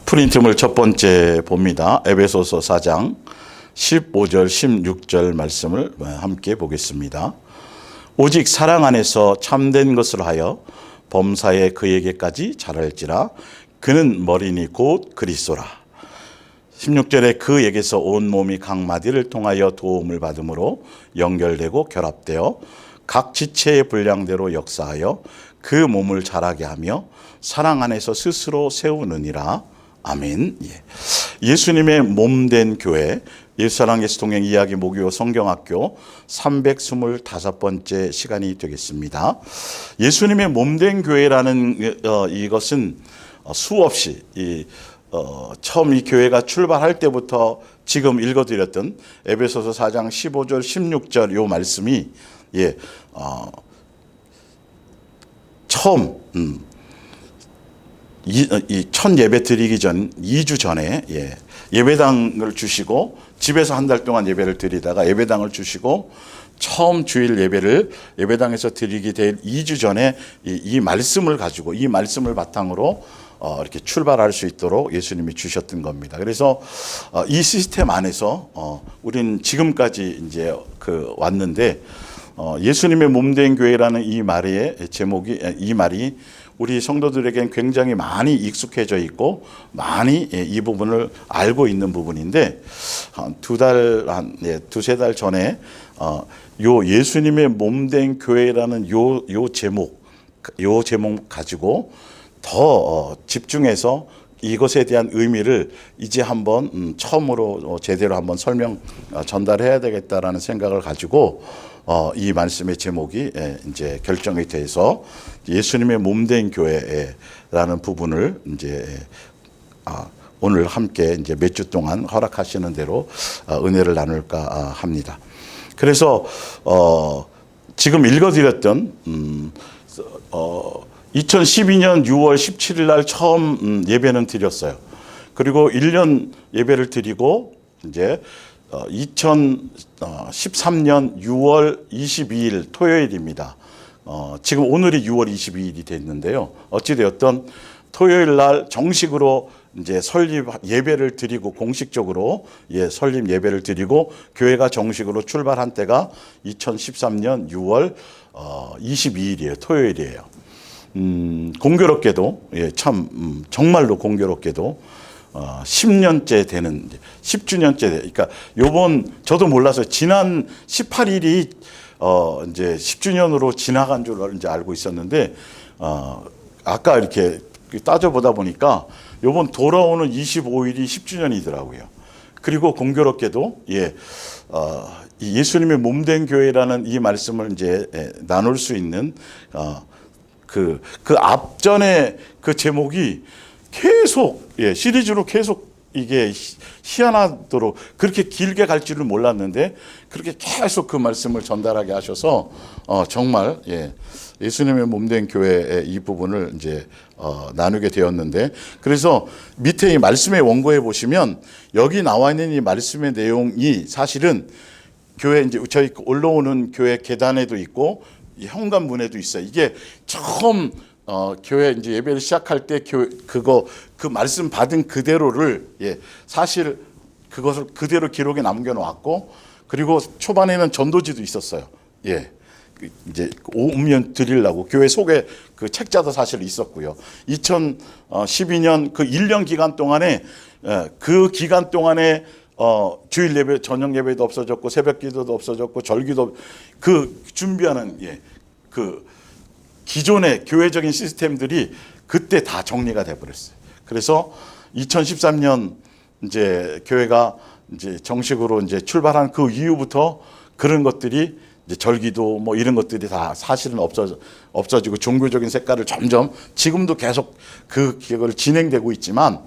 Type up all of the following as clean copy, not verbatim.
프린트물 첫 번째 봅니다. 에베소서 4장 15절 16절 말씀을 함께 보겠습니다. 오직 사랑 안에서 참된 것을 하여 범사에 그에게까지 자랄지라. 그는 머리니 곧 그리스도라. 16절에 그에게서 온 몸이 각 마디를 통하여 도움을 받음으로 연결되고 결합되어 각 지체의 분량대로 역사하여 그 몸을 자라게 하며 사랑 안에서 스스로 세우느니라. 아멘. 예수님의 몸된 교회, 예수사랑 예수동행 이야기 모교 성경학교 325번째 시간이 되겠습니다. 예수님의 몸된 교회라는 이것은 수없이 처음 이 교회가 출발할 때부터 지금 읽어드렸던 에베소서 4장 15절 16절 요 말씀이 처음 첫 예배 드리기 전 2주 전에 예배당을 주시고 집에서 한 달 동안 예배를 드리다가 예배당을 주시고 처음 주일 예배를 예배당에서 드리게 될 2주 전에 이 말씀을 가지고 이 말씀을 바탕으로 이렇게 출발할 수 있도록 예수님이 주셨던 겁니다. 그래서 이 시스템 안에서 우리는 지금까지 이제 왔는데 예수님의 몸된 교회라는 이 말의 제목이 이 말이 우리 성도들에겐 굉장히 많이 익숙해져 있고 많이 이 부분을 알고 있는 부분인데 두세 달 전에 요 예수님의 몸된 교회라는 요 제목 가지고 더 집중해서 이것에 대한 의미를 이제 한번 처음으로 제대로 한번 전달해야 되겠다라는 생각을 가지고 이 말씀의 제목이 이제 결정이 돼서 예수님의 몸된 교회라는 부분을 이제 오늘 함께 이제 몇 주 동안 허락하시는 대로 은혜를 나눌까 합니다. 그래서 지금 읽어드렸던 2012년 6월 17일 날 처음 예배는 드렸어요. 그리고 1년 예배를 드리고 이제 2013년 6월 22일 토요일입니다. 지금 오늘이 6월 22일이 됐는데요. 어찌되었든 토요일 날 정식으로 이제 설립 예배를 드리고 공식적으로 설립 예배를 드리고 교회가 정식으로 출발한 때가 2013년 6월 22일이에요. 토요일이에요. 공교롭게도 정말로 공교롭게도 10년째 되는 10주년째 그러니까 요번 저도 몰라서 지난 18일이 이제 10주년으로 지나간 줄 이제 알고 있었는데 아까 이렇게 따져보다 보니까 요번 돌아오는 25일이 10주년이더라고요. 그리고 공교롭게도 예수님의 몸된 교회라는 이 말씀을 이제 나눌 수 있는 그 앞전에 그 제목이 계속 시리즈로 계속 이게 희한하도록 그렇게 길게 갈 줄은 몰랐는데 그렇게 계속 그 말씀을 전달하게 하셔서 정말 예수님의 몸된 교회의 이 부분을 이제 나누게 되었는데 그래서 밑에 이 말씀의 원고에 보시면 여기 나와 있는 이 말씀의 내용이 사실은 교회 이제 저희 올라오는 교회 계단에도 있고 현관문에도 있어요. 이게 처음 교회 이제 예배를 시작할 때 그 말씀 받은 그대로를 사실 그것을 그대로 기록에 남겨놓았고 그리고 초반에는 전도지도 있었어요. 이제 오면 드리려고 교회 속에 그 책자도 사실 있었고요. 2012년 그 1년 기간 동안에 그 기간 동안에 주일 예배, 저녁 예배도 없어졌고 새벽 기도도 없어졌고 절기도 그 준비하는 그 기존의 교회적인 시스템들이 그때 다 정리가 돼 버렸어요. 그래서 2013년 이제 교회가 이제 정식으로 이제 출발한 그 이후부터 그런 것들이 이제 절기도 뭐 이런 것들이 다 사실은 없어지고 종교적인 색깔을 점점 지금도 계속 그 기획을 진행되고 있지만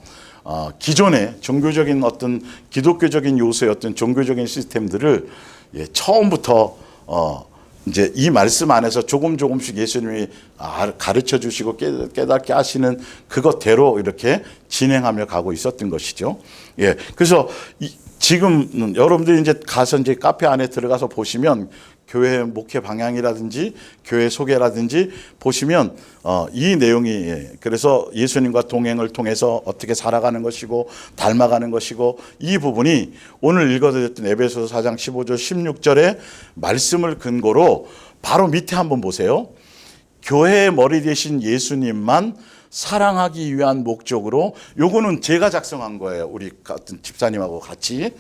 기존의 종교적인 어떤 기독교적인 요소의 어떤 종교적인 시스템들을 처음부터 이제 이 말씀 안에서 조금씩 예수님이 가르쳐 주시고 깨닫게 하시는 그것대로 이렇게 진행하며 가고 있었던 것이죠. 그래서 지금 여러분들이 이제 가서 이제 카페 안에 들어가서 보시면 교회 목회 방향이라든지 교회 소개라든지 보시면 이 내용이 그래서 예수님과 동행을 통해서 어떻게 살아가는 것이고 닮아가는 것이고 이 부분이 오늘 읽어드렸던 에베소서 4장 15절 16절의 말씀을 근거로 바로 밑에 한번 보세요. 교회의 머리 되신 예수님만 사랑하기 위한 목적으로, 요거는 제가 작성한 거예요. 우리 같은 집사님하고 같이.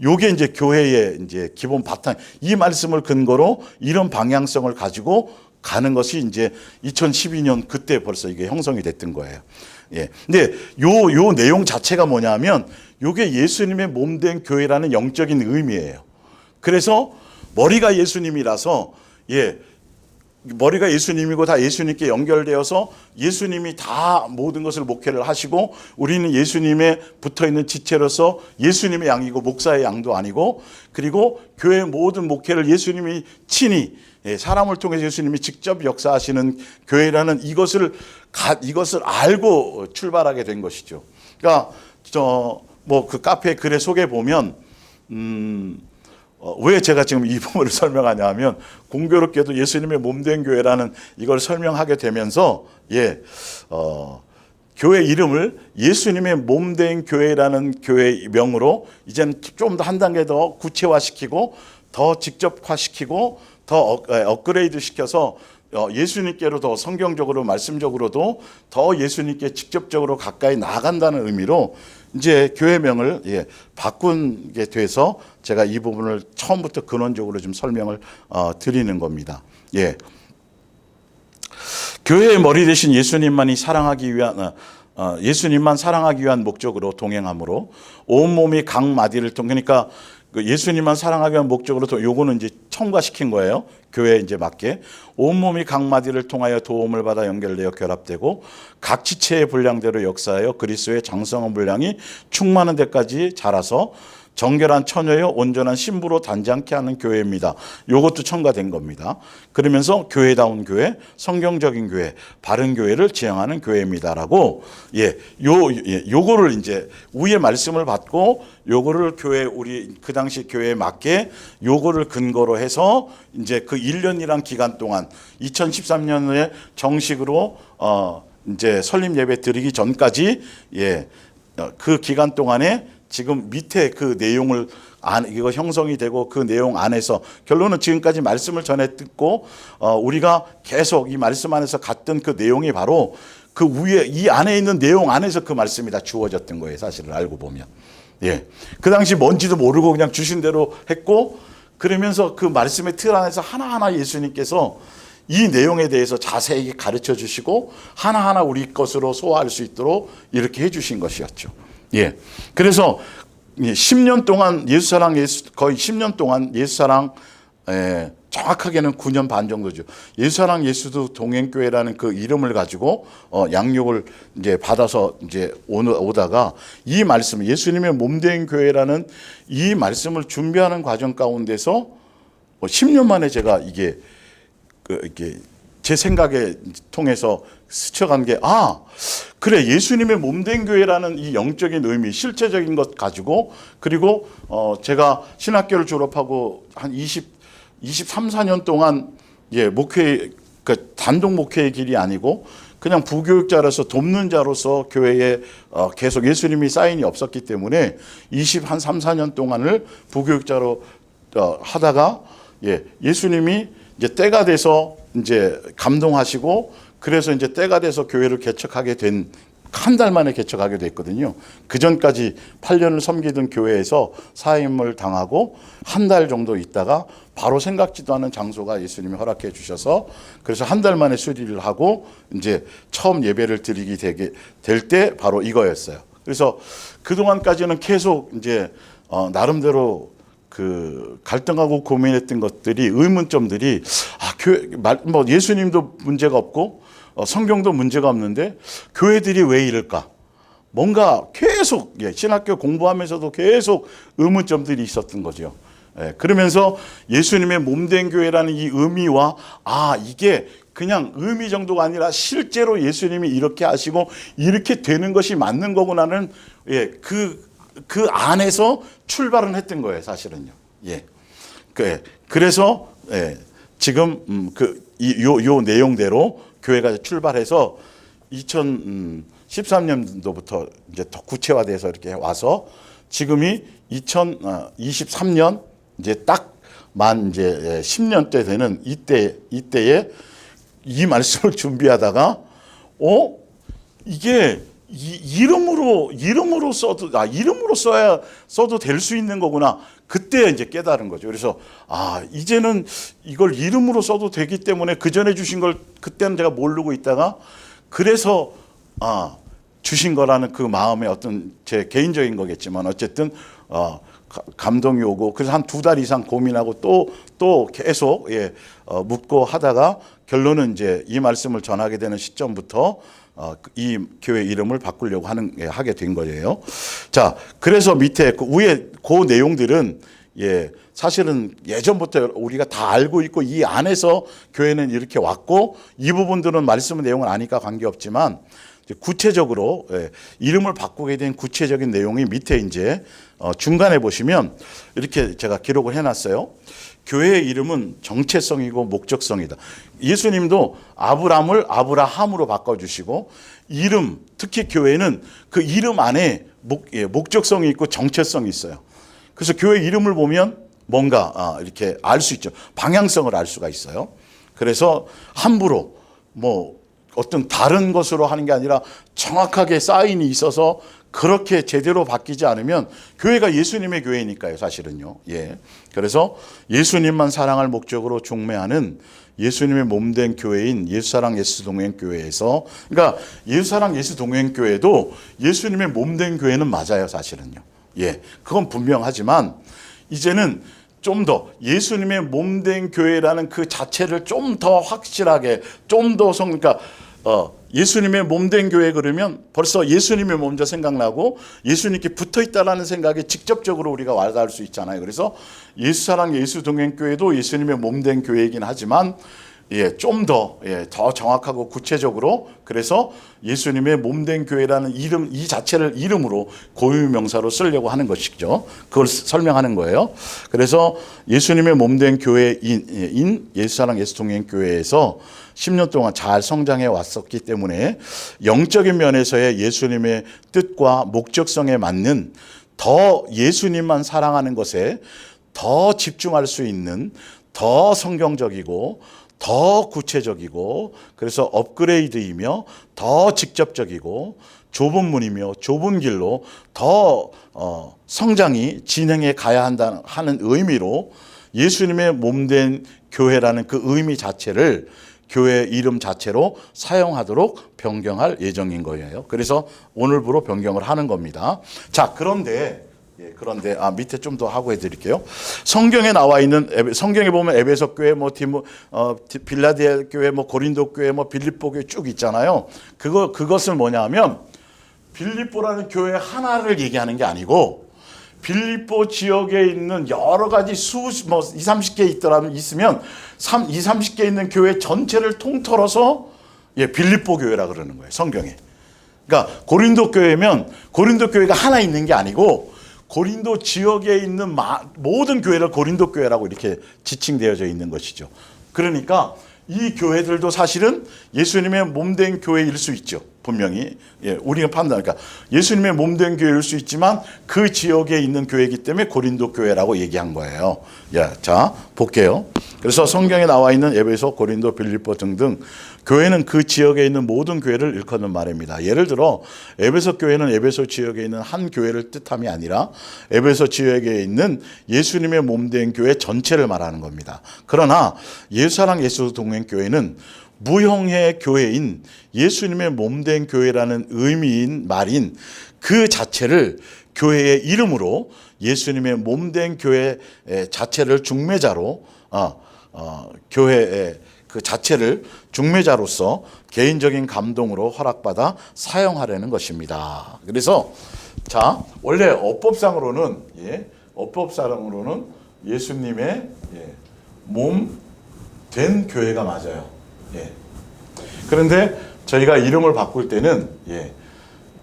요게 이제 교회의 이제 기본 바탕, 이 말씀을 근거로 이런 방향성을 가지고 가는 것이 이제 2012년 그때 벌써 이게 형성이 됐던 거예요. 예. 근데 요 내용 자체가 뭐냐면 요게 예수님의 몸된 교회라는 영적인 의미예요. 그래서 머리가 예수님이라서 머리가 예수님이고 다 예수님께 연결되어서 예수님이 다 모든 것을 목회를 하시고 우리는 예수님에 붙어있는 지체로서 예수님의 양이고 목사의 양도 아니고, 그리고 교회의 모든 목회를 예수님이 친히 사람을 통해서 예수님이 직접 역사하시는 교회라는 이것을 알고 출발하게 된 것이죠. 그러니까 그 카페 글의 속에 보면 왜 제가 지금 이 부분을 설명하냐 하면 공교롭게도 예수님의 몸된 교회라는 이걸 설명하게 되면서 교회 이름을 예수님의 몸된 교회라는 교회 명으로 이제는 좀 더 한 단계 더 구체화시키고 더 직접화시키고 더 업그레이드 시켜서 예수님께로 더 성경적으로 말씀적으로도 더 예수님께 직접적으로 가까이 나아간다는 의미로 이제 교회명을 바꾸게 돼서 제가 이 부분을 처음부터 근원적으로 좀 설명을 드리는 겁니다. 교회의 머리 되신 예수님만 사랑하기 위한 목적으로 동행함으로 온몸이 각 마디를 통해, 그러니까 예수님만 사랑하기 위한 목적으로 요거는 이제 첨가시킨 거예요. 교회에 이제 맞게 온몸이 각 마디를 통하여 도움을 받아 연결되어 결합되고 각 지체의 분량대로 역사하여 그리스도의 장성한 분량이 충만한 데까지 자라서 정결한 처녀여 온전한 신부로 단장케 하는 교회입니다. 요것도 첨가된 겁니다. 그러면서 교회다운 교회, 성경적인 교회, 바른 교회를 지향하는 교회입니다라고 요거를 이제 위의 말씀을 받고 요거를 우리 그 당시 교회에 맞게 요거를 근거로 해서 이제 그 1년이란 기간 동안 2013년에 정식으로 이제 설립 예배 드리기 전까지 그 기간 동안에 지금 밑에 그 내용을 이거 형성이 되고 그 내용 안에서 결론은 지금까지 말씀을 전해 듣고 우리가 계속 이 말씀 안에서 갔던 그 내용이 바로 그 위에 이 안에 있는 내용 안에서 그 말씀이 다 주어졌던 거예요. 사실을 알고 보면. 그 당시 뭔지도 모르고 그냥 주신 대로 했고, 그러면서 그 말씀의 틀 안에서 하나하나 예수님께서 이 내용에 대해서 자세히 가르쳐 주시고 하나하나 우리 것으로 소화할 수 있도록 이렇게 해 주신 것이었죠. 그래서 10년 동안 거의 10년 동안 예수사랑, 정확하게는 9년 반 정도죠. 예수사랑 예수도 동행교회라는 그 이름을 가지고 양육을 이제 받아서 이제 오다가 이 말씀, 예수님의 몸된 교회라는 이 말씀을 준비하는 과정 가운데서 10년 만에 제가 이게 제 생각에 통해서 스쳐간 게 그래, 예수님의 몸된 교회라는 이 영적인 의미, 실제적인 것 가지고, 그리고 제가 신학교를 졸업하고 한 23, 4년 동안 목회, 단독 목회의 길이 아니고 그냥 부교육자로서 돕는 자로서 교회에 계속 예수님이 사인이 없었기 때문에 23, 4년 동안을 부교육자로 하다가 예수님이 이제 때가 돼서 이제 감동하시고, 그래서 이제 때가 돼서 교회를 개척하게 된, 한 달 만에 개척하게 됐거든요. 그 전까지 8년을 섬기던 교회에서 사임을 당하고 한 달 정도 있다가 바로 생각지도 않은 장소가 예수님이 허락해 주셔서, 그래서 한 달 만에 수리를 하고 이제 처음 예배를 드리게 될 때 바로 이거였어요. 그래서 그동안까지는 계속 이제 나름대로 그 갈등하고 고민했던 것들이, 의문점들이, 예수님도 문제가 없고 성경도 문제가 없는데 교회들이 왜 이럴까? 뭔가 계속 신학교 공부하면서도 계속 의문점들이 있었던 거죠. 그러면서 예수님의 몸된 교회라는 이 의미와 이게 그냥 의미 정도가 아니라 실제로 예수님이 이렇게 하시고 이렇게 되는 것이 맞는 거구나는 그 안에서 출발은 했던 거예요, 사실은요. 그래서 지금 요 내용대로 교회가 출발해서 2013년도부터 이제 더 구체화돼서 이렇게 와서 지금이 2023년 이제 딱 만 이제 10년째 되는 이때에 이 말씀을 준비하다가 이게 이름으로 써도 될 수 있는 거구나. 그때 이제 깨달은 거죠. 그래서 이제는 이걸 이름으로 써도 되기 때문에 그 전에 주신 걸 그때는 제가 모르고 있다가 그래서 주신 거라는 그 마음의 어떤 제 개인적인 거겠지만 어쨌든 감동이 오고 그래서 한 2달 이상 고민하고 또 계속 묻고 하다가 결론은 이제 이 말씀을 전하게 되는 시점부터 이 교회 이름을 바꾸려고 하게 된 거예요. 자, 그래서 밑에 위에 그 내용들은 사실은 예전부터 우리가 다 알고 있고 이 안에서 교회는 이렇게 왔고 이 부분들은 말씀 내용은 아니까 관계없지만 구체적으로 이름을 바꾸게 된 구체적인 내용이 밑에 이제 중간에 보시면 이렇게 제가 기록을 해놨어요. 교회의 이름은 정체성이고 목적성이다. 예수님도 아브람을 아브라함으로 바꿔주시고 이름, 특히 교회는 그 이름 안에 목적성이 있고 정체성이 있어요. 그래서 교회 이름을 보면 뭔가 이렇게 알 수 있죠. 방향성을 알 수가 있어요. 그래서 함부로 어떤 다른 것으로 하는 게 아니라 정확하게 사인이 있어서 그렇게 제대로 바뀌지 않으면 교회가 예수님의 교회니까요, 사실은요. 그래서 예수님만 사랑할 목적으로 중매하는 예수님의 몸된 교회인 예수사랑 예수동행교회에서, 그러니까 예수사랑 예수동행교회도 예수님의 몸된 교회는 맞아요, 사실은요. 그건 분명하지만 이제는 좀 더 예수님의 몸된 교회라는 그 자체를 좀 더 확실하게 그러니까 예수님의 몸된 교회 그러면 벌써 예수님의 먼저 생각나고 예수님께 붙어 있다라는 생각에 직접적으로 우리가 와닿을 수 있잖아요. 그래서 예수사랑 예수동행교회도 예수님의 몸된 교회이긴 하지만 좀 더 정확하고 구체적으로 그래서 예수님의 몸된 교회라는 이름 이 자체를 이름으로 고유명사로 쓰려고 하는 것이죠. 그걸 설명하는 거예요. 그래서 예수님의 몸된 교회인 예수사랑 예수동행교회에서 10년 동안 잘 성장해 왔었기 때문에 영적인 면에서의 예수님의 뜻과 목적성에 맞는 더 예수님만 사랑하는 것에 더 집중할 수 있는 더 성경적이고 더 구체적이고 그래서 업그레이드이며 더 직접적이고 좁은 문이며 좁은 길로 더 성장이 진행해 가야 하는 의미로 예수님의 몸된 교회라는 그 의미 자체를 교회 이름 자체로 사용하도록 변경할 예정인 거예요. 그래서 오늘부로 변경을 하는 겁니다. 자, 그런데 밑에 좀 더 하고 해드릴게요. 성경에 나와 있는 성경에 보면 에베소 교회, 빌라델 교회, 고린도 교회, 빌립보 교회 쭉 있잖아요. 그것을 뭐냐면 빌립보라는 교회 하나를 얘기하는 게 아니고 빌립보 지역에 있는 여러 가지 20, 30개 있으면 20, 30개 있는 교회 전체를 통틀어서 빌립보 교회라 그러는 거예요. 성경에. 그러니까 고린도 교회면 고린도 교회가 하나 있는 게 아니고 고린도 지역에 있는 모든 교회를 고린도 교회라고 이렇게 지칭되어져 있는 것이죠. 그러니까 이 교회들도 사실은 예수님의 몸된 교회일 수 있죠. 분명히 우리가 판단하니까 예수님의 몸된 교회일 수 있지만 그 지역에 있는 교회이기 때문에 고린도 교회라고 얘기한 거예요. 자, 볼게요. 그래서 성경에 나와 있는 에베소, 고린도, 빌립보 등등 교회는 그 지역에 있는 모든 교회를 일컫는 말입니다. 예를 들어 에베소 교회는 에베소 지역에 있는 한 교회를 뜻함이 아니라 에베소 지역에 있는 예수님의 몸된 교회 전체를 말하는 겁니다. 그러나 예수사랑 예수동행교회는 무형의 교회인 예수님의 몸된 교회라는 의미인 말인 그 자체를 교회의 이름으로 예수님의 몸된 교회 자체를 중매자로 교회의 그 자체를 중매자로서 개인적인 감동으로 허락받아 사용하려는 것입니다. 그래서 자, 원래 어법상으로는 예수님의 몸 된 교회가 맞아요. 그런데 저희가 이름을 바꿀 때는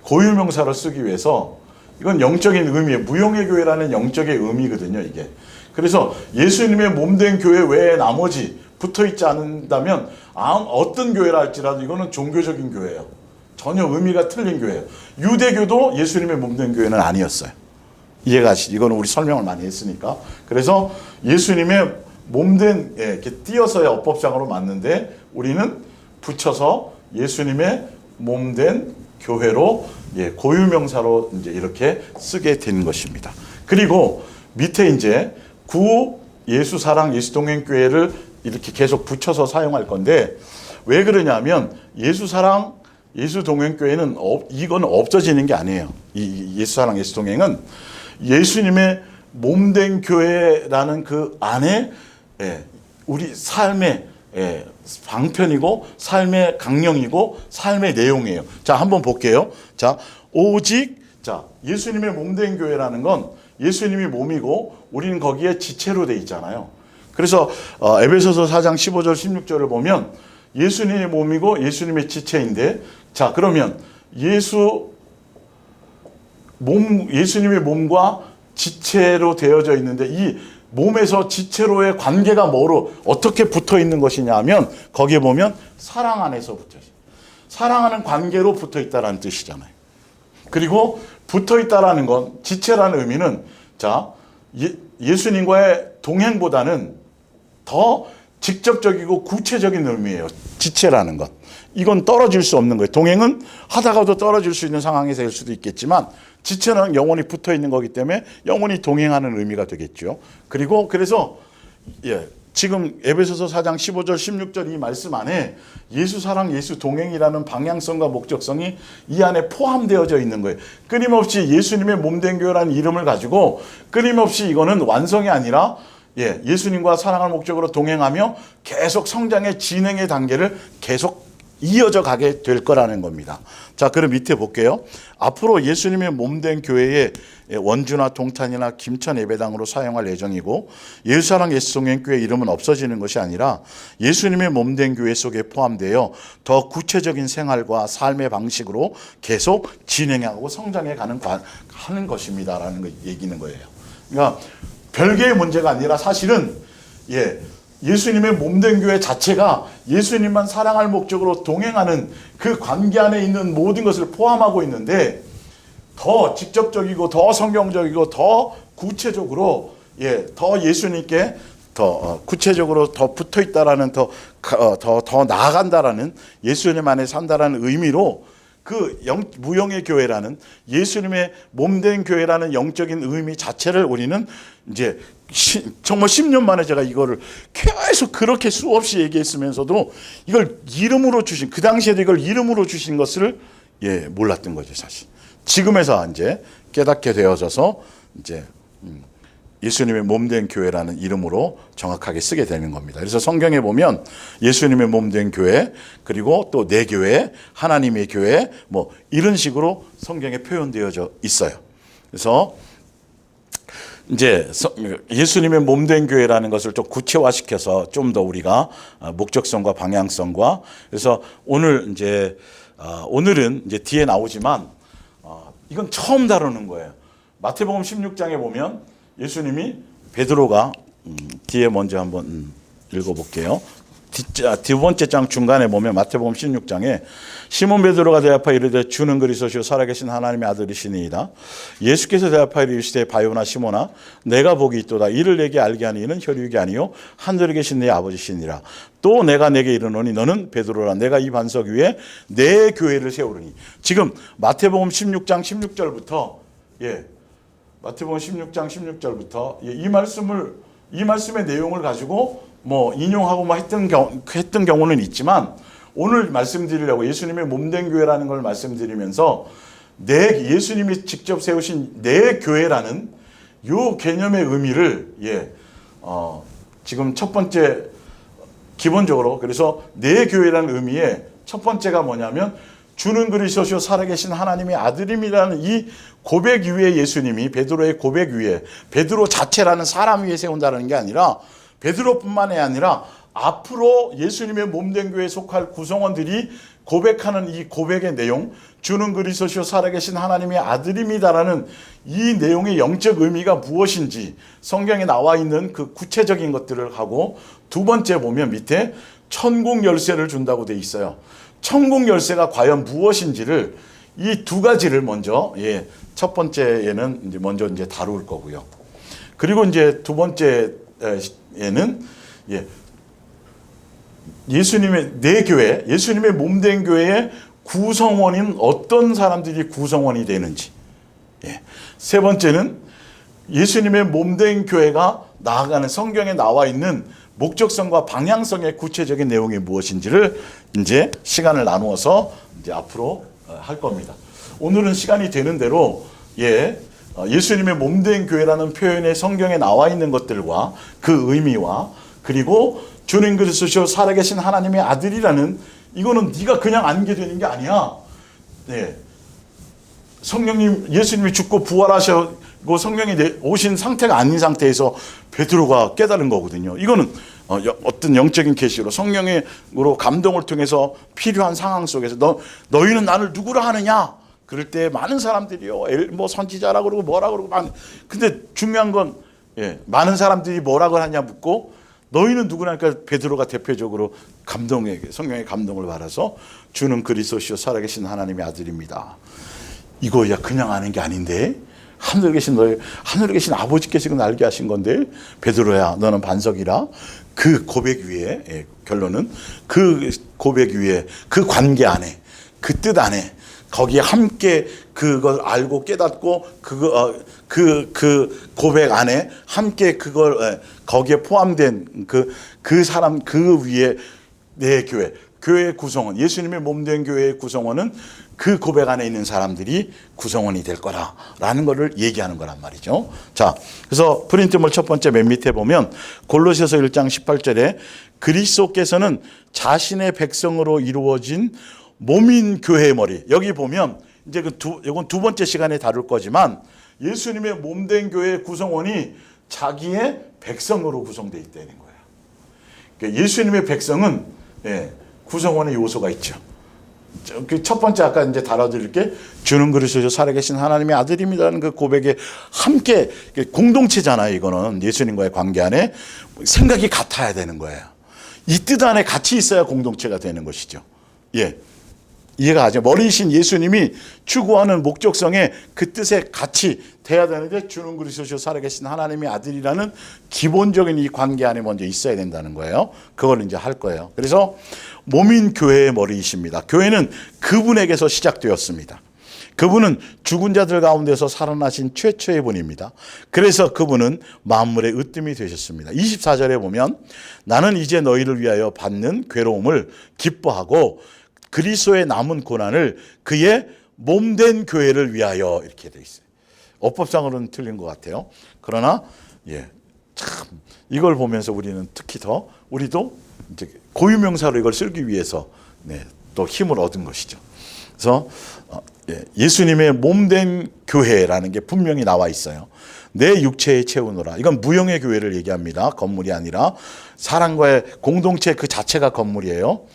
고유명사를 쓰기 위해서 이건 영적인 의미예요. 무형의 교회라는 영적의 의미거든요, 이게. 그래서 예수님의 몸된 교회 외에 나머지 붙어 있지 않는다면 어떤 교회라 할지라도 이거는 종교적인 교회예요. 전혀 의미가 틀린 교회예요. 유대교도 예수님의 몸된 교회는 아니었어요. 이해가 가시죠? 이거는 우리 설명을 많이 했으니까. 그래서 예수님의 몸된, 이렇게 띄어서야 어법상으로 맞는데 우리는 붙여서 예수님의 몸된 교회로 고유명사로 이제 이렇게 쓰게 된 것입니다. 그리고 밑에 이제 구 예수 사랑 예수 동행 교회를 이렇게 계속 붙여서 사용할 건데 왜 그러냐면 예수 사랑 예수 동행 교회는 이건 없어지는 게 아니에요. 이 예수 사랑 예수 동행은 예수님의 몸된 교회라는 그 안에 우리 삶의 방편이고 삶의 강령이고 삶의 내용이에요. 자, 한번 볼게요. 자, 오직 예수님의 몸된 교회라는 건 예수님이 몸이고 우리는 거기에 지체로 돼 있잖아요. 그래서 에베소서 4장 15절 16절을 보면 예수님의 몸이고 예수님의 지체인데, 자, 그러면 예수님의 몸과 지체로 되어져 있는데 이 몸에서 지체로의 관계가 어떻게 붙어 있는 것이냐 하면 거기에 보면 사랑 안에서 붙어 있어요. 사랑하는 관계로 붙어 있다라는 뜻이잖아요. 그리고 붙어 있다라는 건 지체라는 의미는 예수님과의 동행보다는 더 직접적이고 구체적인 의미예요. 지체라는 것. 이건 떨어질 수 없는 거예요. 동행은 하다가도 떨어질 수 있는 상황이 될 수도 있겠지만 지체는 영원히 붙어 있는 거기 때문에 영원히 동행하는 의미가 되겠죠. 그리고 그래서 지금 에베소서 4장 15절 16절 이 말씀 안에 예수 사랑 예수 동행이라는 방향성과 목적성이 이 안에 포함되어져 있는 거예요. 끊임없이 예수님의 몸된 교회라는 이름을 가지고 끊임없이 이거는 완성이 아니라 예수님과 사랑할 목적으로 동행하며 계속 성장의 진행의 단계를 계속 이어져 가게 될 거라는 겁니다. 자, 그럼 밑에 볼게요. 앞으로 예수님의 몸된 교회의 원주나 동탄이나 김천 예배당으로 사용할 예정이고 예수사랑 예수동행교회 이름은 없어지는 것이 아니라 예수님의 몸된 교회 속에 포함되어 더 구체적인 생활과 삶의 방식으로 계속 진행하고 성장해 하는 것입니다라는 거 얘기는 거예요. 그러니까 별개의 문제가 아니라 사실은 예수님의 몸된 교회 자체가 예수님만 사랑할 목적으로 동행하는 그 관계 안에 있는 모든 것을 포함하고 있는데 더 직접적이고 더 성경적이고 더 구체적으로 더 예수님께 더 구체적으로 더 붙어 있다라는 더 나아간다라는 예수님 안에 산다라는 의미로 그 무형의 교회라는 예수님의 몸된 교회라는 영적인 의미 자체를 우리는 이제 정말 10년 만에 제가 이거를 계속 그렇게 수없이 얘기했으면서도 이걸 이름으로 주신, 그 당시에도 이걸 이름으로 주신 것을 몰랐던 거죠, 사실. 지금에서 이제 깨닫게 되어져서 이제 예수님의 몸된 교회라는 이름으로 정확하게 쓰게 되는 겁니다. 그래서 성경에 보면 예수님의 몸된 교회, 그리고 또 내 교회, 하나님의 교회, 뭐 이런 식으로 성경에 표현되어져 있어요. 그래서 이제 예수님의 몸된 교회라는 것을 좀 구체화시켜서 좀 더 우리가 목적성과 방향성과, 그래서 오늘은 이제 뒤에 나오지만 이건 처음 다루는 거예요. 마태복음 16장에 보면 예수님이 베드로가 뒤에 먼저 한번 읽어볼게요. 두 번째 장 중간에 보면 마태복음 16장에 시몬 베드로가 대답하여 이르되 주는 그리스도시요 살아계신 하나님의 아들이시니이다. 예수께서 대답하여 이르시되 바요나 시몬아 내가 복이 있도다. 이를 내게 알게 하니 이는 혈육이 아니요 하늘에 계신 내 아버지시니라. 또 내가 내게 이르노니 너는 베드로라. 내가 이 반석 위에 내 교회를 세우리니. 지금 마태복음 16장 16절부터 마태복음 16장 16절부터 이 말씀의 내용을 가지고 뭐 인용하고 했던 경우는 있지만 오늘 말씀드리려고 예수님의 몸된 교회라는 걸 말씀드리면서 예수님이 직접 세우신 내 교회라는 요 개념의 의미를 지금 첫 번째 기본적으로, 그래서 내 교회라는 의미의 첫 번째가 뭐냐면 주는 그리스도시요 살아계신 하나님의 아들임이라는 이 고백 위에 예수님이 베드로의 고백 위에 베드로 자체라는 사람 위에 세운다는 게 아니라 베드로뿐만이 아니라 앞으로 예수님의 몸된 교회에 속할 구성원들이 고백하는 이 고백의 내용, 주는 그리스도시요 살아계신 하나님의 아들입니다라는 이 내용의 영적 의미가 무엇인지 성경에 나와 있는 그 구체적인 것들을 하고, 두 번째 보면 밑에 천국 열쇠를 준다고 돼 있어요. 천국 열쇠가 과연 무엇인지를, 이 두 가지를 먼저, 첫 번째에는 이제 먼저 이제 다룰 거고요. 그리고 이제 두 번째에는 예수님의 내 교회, 예수님의 몸된 교회의 구성원인 어떤 사람들이 구성원이 되는지. 세 번째는 예수님의 몸된 교회가 나아가는 성경에 나와 있는 목적성과 방향성의 구체적인 내용이 무엇인지를 이제 시간을 나누어서 이제 앞으로 할 겁니다. 오늘은 시간이 되는 대로 예수님의 몸된 교회라는 표현의 성경에 나와 있는 것들과 그 의미와, 그리고 주님 그리스도시요 살아계신 하나님의 아들이라는, 이거는 네가 그냥 안게 되는 게 아니야. 성령님, 예수님이 죽고 부활하시고 성령이 오신 상태가 아닌 상태에서 베드로가 깨달은 거거든요. 이거는 어떤 영적인 계시로 성령으로 감동을 통해서 필요한 상황 속에서 너희는 나를 누구라 하느냐? 그럴 때 많은 사람들이요, 뭐 선지자라 그러고 뭐라 그러고 근데 중요한 건 많은 사람들이 뭐라고 하냐 묻고 너희는 누구냐니까 베드로가 대표적으로 성령의 감동을 받아서 주는 그리스도시요 살아계신 하나님의 아들입니다. 이거 그냥 아는 게 아닌데, 하늘에 계신 아버지께서 이건 알게 하신 건데, 베드로야 너는 반석이라. 그 고백 위에, 결론은 그 고백 위에, 그 관계 안에, 그 뜻 안에, 거기에 함께 그걸 알고 깨닫고 그 고백 안에 함께 그걸 거기에 포함된 그 사람, 그 위에 내 교회의 구성원, 예수님의 몸된 교회의 구성원은 그 고백 안에 있는 사람들이 구성원이 될 거라라는 것을 얘기하는 거란 말이죠. 자, 그래서 프린트물 첫 번째 맨 밑에 보면 골로새서 1장 18절에 그리스도께서는 자신의 백성으로 이루어진 몸인 교회의 머리. 여기 보면 이제 이건 두 번째 시간에 다룰 거지만, 예수님의 몸된 교회의 구성원이 자기의 백성으로 구성되어 있다는 거예요. 그러니까 예수님의 백성은 구성원의 요소가 있죠. 첫 번째 아까 이제 다뤄드릴게, 주는 그리스도시요 살아계신 하나님의 아들입니다라는 그 고백에 함께 공동체잖아요. 이거는 예수님과의 관계 안에 생각이 같아야 되는 거예요. 이 뜻 안에 같이 있어야 공동체가 되는 것이죠. 이해가 가죠. 머리이신 예수님이 추구하는 목적성에 그 뜻에 같이 돼야 되는데, 주는 그리스도시요 살아계신 하나님의 아들이라는 기본적인 이 관계 안에 먼저 있어야 된다는 거예요. 그걸 이제 할 거예요. 그래서 몸인 교회의 머리이십니다. 교회는 그분에게서 시작되었습니다. 그분은 죽은 자들 가운데서 살아나신 최초의 분입니다. 그래서 그분은 만물의 으뜸이 되셨습니다. 24절에 보면 나는 이제 너희를 위하여 받는 괴로움을 기뻐하고 그리스도의 남은 고난을 그의 몸된 교회를 위하여, 이렇게 돼 있어요. 어법상으로는 틀린 것 같아요. 그러나 참 이걸 보면서 우리는 특히 더 우리도 이제 고유명사로 이걸 쓰기 위해서 또 힘을 얻은 것이죠. 그래서 예수님의 몸된 교회라는 게 분명히 나와 있어요. 내 육체에 채우노라. 이건 무형의 교회를 얘기합니다. 건물이 아니라 사람과의 공동체 그 자체가 건물이에요.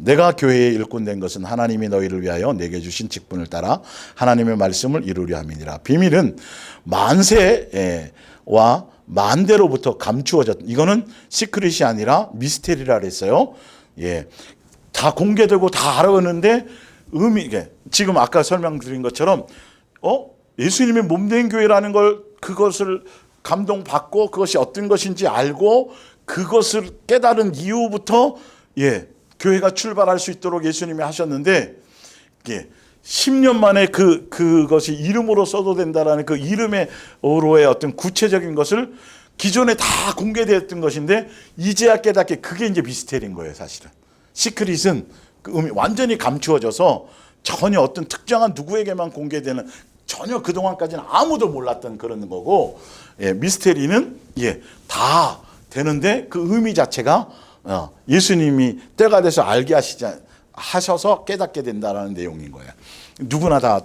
내가 교회의 일꾼 된 것은 하나님이 너희를 위하여 내게 주신 직분을 따라 하나님의 말씀을 이루려 함이니라. 비밀은 만세와 만대로부터 감추어졌. 이거는 시크릿이 아니라 미스테리라 그랬어요. 다 공개되고 다 알아가는데 지금 아까 설명드린 것처럼 예수님의 몸된 교회라는 걸, 그것을 감동받고 그것이 어떤 것인지 알고 그것을 깨달은 이후부터 교회가 출발할 수 있도록 예수님이 하셨는데, 10년 만에 그것이 이름으로 써도 된다라는 그 이름으로의 어떤 구체적인 것을 기존에 다 공개되었던 것인데 이제야 깨닫게, 그게 이제 미스테리인 거예요. 사실은 시크릿은 완전히 감추어져서 전혀 어떤 특정한 누구에게만 공개되는, 전혀 그동안까지는 아무도 몰랐던 그런 거고, 미스테리는 다 되는데 그 의미 자체가 예수님이 때가 돼서 알게 하셔서 깨닫게 된다라는 내용인 거예요. 누구나 다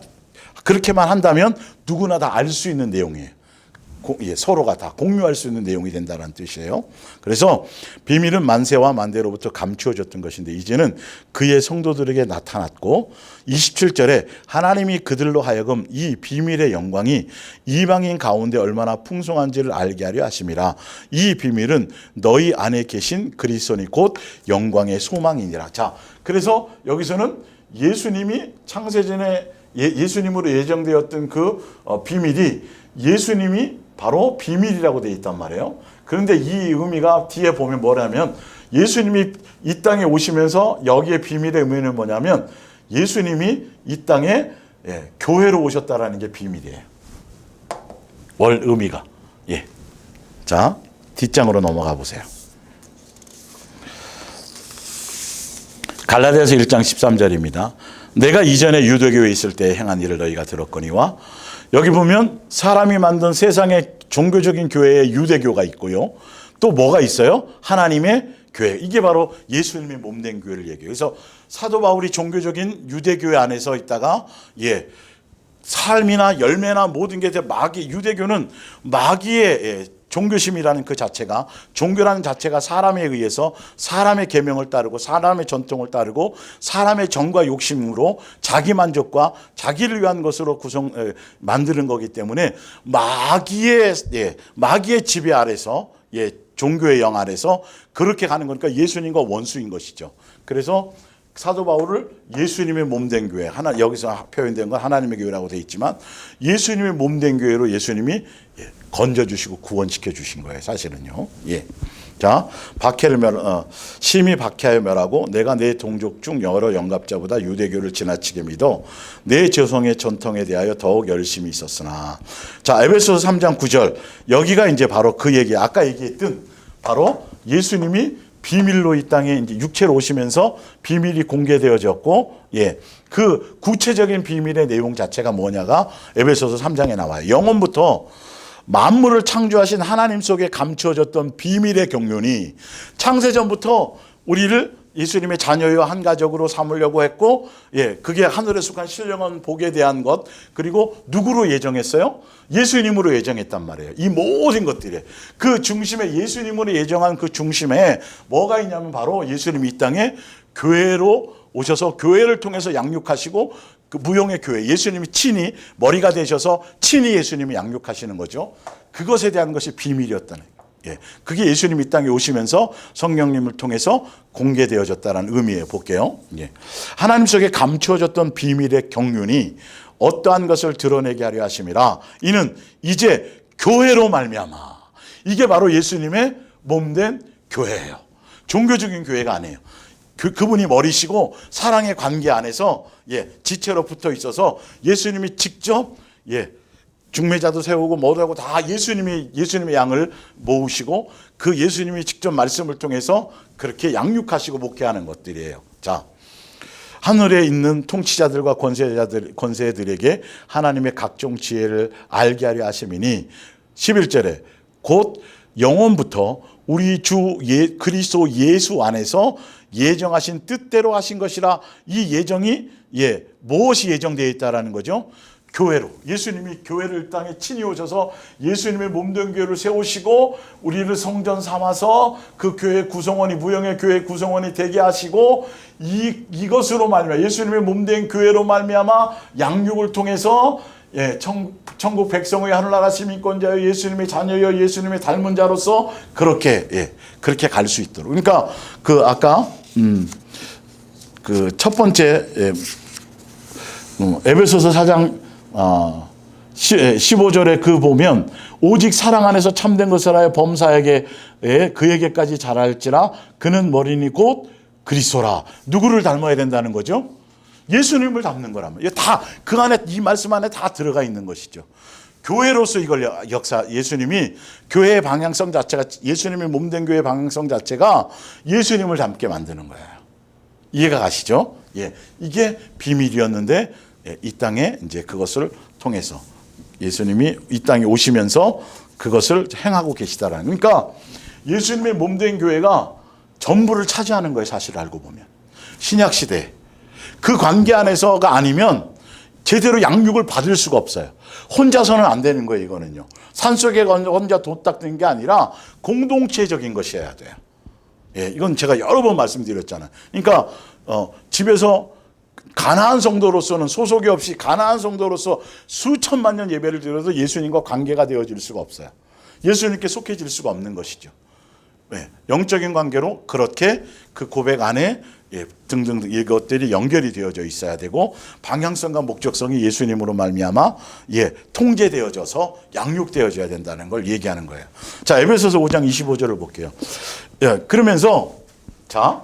그렇게만 한다면 누구나 다 알 수 있는 내용이에요. 서로가 다 공유할 수 있는 내용이 된다는 뜻이에요. 그래서 비밀은 만세와 만대로부터 감추어졌던 것인데 이제는 그의 성도들에게 나타났고 27절에 하나님이 그들로 하여금 이 비밀의 영광이 이방인 가운데 얼마나 풍성한지를 알게 하려 하심이라. 이 비밀은 너희 안에 계신 그리스도니 곧 영광의 소망이니라. 자, 그래서 여기서는 예수님이 창세전에 예수님으로 예정되었던 그 비밀이 예수님이 바로 비밀이라고 되어 있단 말이에요. 그런데 이 의미가 뒤에 보면 뭐냐면 예수님이 이 땅에 오시면서 여기에 비밀의 의미는 뭐냐면 예수님이 이 땅에 교회로 오셨다라는 게 비밀이에요. 월 의미가. 자, 뒷장으로 넘어가 보세요. 갈라디아서 1장 13절입니다. 내가 이전에 유대교에 있을 때 행한 일을 너희가 들었거니와. 여기 보면 사람이 만든 세상의 종교적인 교회에 유대교가 있고요. 또 뭐가 있어요? 하나님의 교회. 이게 바로 예수님의 몸된 교회를 얘기해요. 그래서 사도 바울이 종교적인 유대교회 안에서 있다가 삶이나 열매나 모든 게 마귀, 유대교는 마귀의 종교심이라는 그 자체가, 종교라는 자체가 사람에 의해서 사람의 계명을 따르고 사람의 전통을 따르고 사람의 정과 욕심으로 자기 만족과 자기를 위한 것으로 만드는 거기 때문에 마귀의 지배 아래서 종교의 영 아래서 그렇게 가는 거니까 예수님과 원수인 것이죠. 그래서 사도 바울을 예수님의 몸된 교회, 여기서 표현된 건 하나님의 교회라고 되어 있지만 예수님의 몸된 교회로 예수님이 건져주시고 구원시켜 주신 거예요, 사실은요. 자, 심히 박해하여 멸하고 내가 내 동족 중 여러 영갑자보다 유대교를 지나치게 믿어 내 저성의 전통에 대하여 더욱 열심히 있었으나. 자, 에베소서 3장 9절. 여기가 이제 바로 그 얘기, 아까 얘기했던 바로 예수님이 비밀로 이 땅에 이제 육체로 오시면서 비밀이 공개되어졌고, 그 구체적인 비밀의 내용 자체가 뭐냐가 에베소서 3장에 나와요. 영원부터 만물을 창조하신 하나님 속에 감추어졌던 비밀의 경륜이 창세전부터 우리를 예수님의 자녀여 한 가족으로 삼으려고 했고, 그게 하늘에 속한 신령한 복에 대한 것, 그리고 누구로 예정했어요? 예수님으로 예정했단 말이에요. 이 모든 것들이 그 중심에, 예수님으로 예정한 그 중심에 뭐가 있냐면 바로 예수님이 이 땅에 교회로 오셔서 교회를 통해서 양육하시고, 그 무용의 교회, 예수님이 친히 머리가 되셔서 친히 예수님이 양육하시는 거죠. 그것에 대한 것이 비밀이었다는 거예요. 그게 예수님이 이 땅에 오시면서 성령님을 통해서 공개되어졌다는 의미예요. 볼게요. 하나님 속에 감추어졌던 비밀의 경륜이 어떠한 것을 드러내게 하려 하심이라. 이는 이제 교회로 말미암아. 이게 바로 예수님의 몸된 교회예요. 종교적인 교회가 아니에요. 그분이 머리시고 사랑의 관계 안에서 지체로 붙어 있어서 예수님이 직접 중매자도 세우고 뭐도 하고 다 예수님의 양을 모으시고 그 예수님이 직접 말씀을 통해서 그렇게 양육하시고 목회하는 것들이에요. 자, 하늘에 있는 통치자들과 권세들에게 하나님의 각종 지혜를 알게 하려 하심이니 11절에 곧 영원부터 우리 주 그리스도 예수 안에서 예정하신 뜻대로 하신 것이라. 이 예정이 무엇이 예정되어 있다라는 거죠? 교회로. 예수님이 교회를 땅에 친히 오셔서 예수님의 몸된 교회를 세우시고 우리를 성전 삼아서 그 교회 구성원이, 무형의 교회 구성원이 되게 하시고, 이것으로 말미암아 예수님의 몸된 교회로 말미암아 양육을 통해서 천국 백성의 하늘나라 시민권자여 예수님의 자녀여 예수님의 닮은 자로서 그렇게 갈 수 있도록. 그러니까 그 아까 그 첫 번째 에베소서 4장 15절에 그 보면 오직 사랑 안에서 참된 것을 하여 범사에게 그에게까지 자랄지라. 그는 머리니 곧 그리스도라. 누구를 닮아야 된다는 거죠? 예수님을 닮는 거라면. 다 그 안에, 이 말씀 안에 다 들어가 있는 것이죠. 교회로서 이걸 예수님이 교회의 방향성 자체가, 예수님이 몸된 교회의 방향성 자체가 예수님을 닮게 만드는 거예요. 이해가 가시죠? 이게 비밀이었는데 이 땅에 이제 그것을 통해서 예수님이 이 땅에 오시면서 그것을 행하고 계시다라는. 그러니까 예수님의 몸된 교회가 전부를 차지하는 거예요, 사실 알고 보면. 신약 시대 그 관계 안에서가 아니면 제대로 양육을 받을 수가 없어요. 혼자서는 안 되는 거예요, 이거는요. 산속에 혼자 도딱된 게 아니라 공동체적인 것이어야 돼요. 예, 이건 제가 여러 번 말씀드렸잖아요. 그러니까 집에서 가나안 성도로서는 소속이 없이 가나안 성도로서 수천만 년 예배를 드려도 예수님과 관계가 되어질 수가 없어요. 예수님께 속해질 수가 없는 것이죠. 예, 영적인 관계로 그렇게 그 고백 안에 등등 이것들이 연결이 되어져 있어야 되고 방향성과 목적성이 예수님으로 말미암아 통제되어져서 양육되어져야 된다는 걸 얘기하는 거예요. 자, 에베소서 5장 25절을 볼게요. 예, 그러면서 자,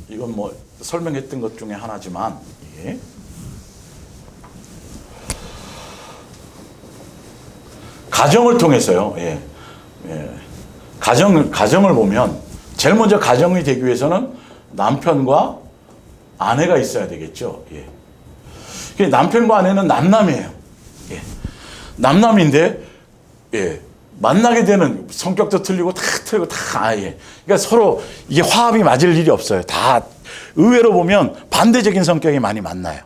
이건 뭐 설명했던 것 중에 하나지만 가정을 통해서요. 가정을 보면 제일 먼저 가정이 되기 위해서는 남편과 아내가 있어야 되겠죠. 남편과 아내는 남남이에요. 남남인데 만나게 되는 성격도 틀리고 다 틀리고 다 그러니까 서로 이게 화합이 맞을 일이 없어요. 다 의외로 보면 반대적인 성격이 많이 만나요.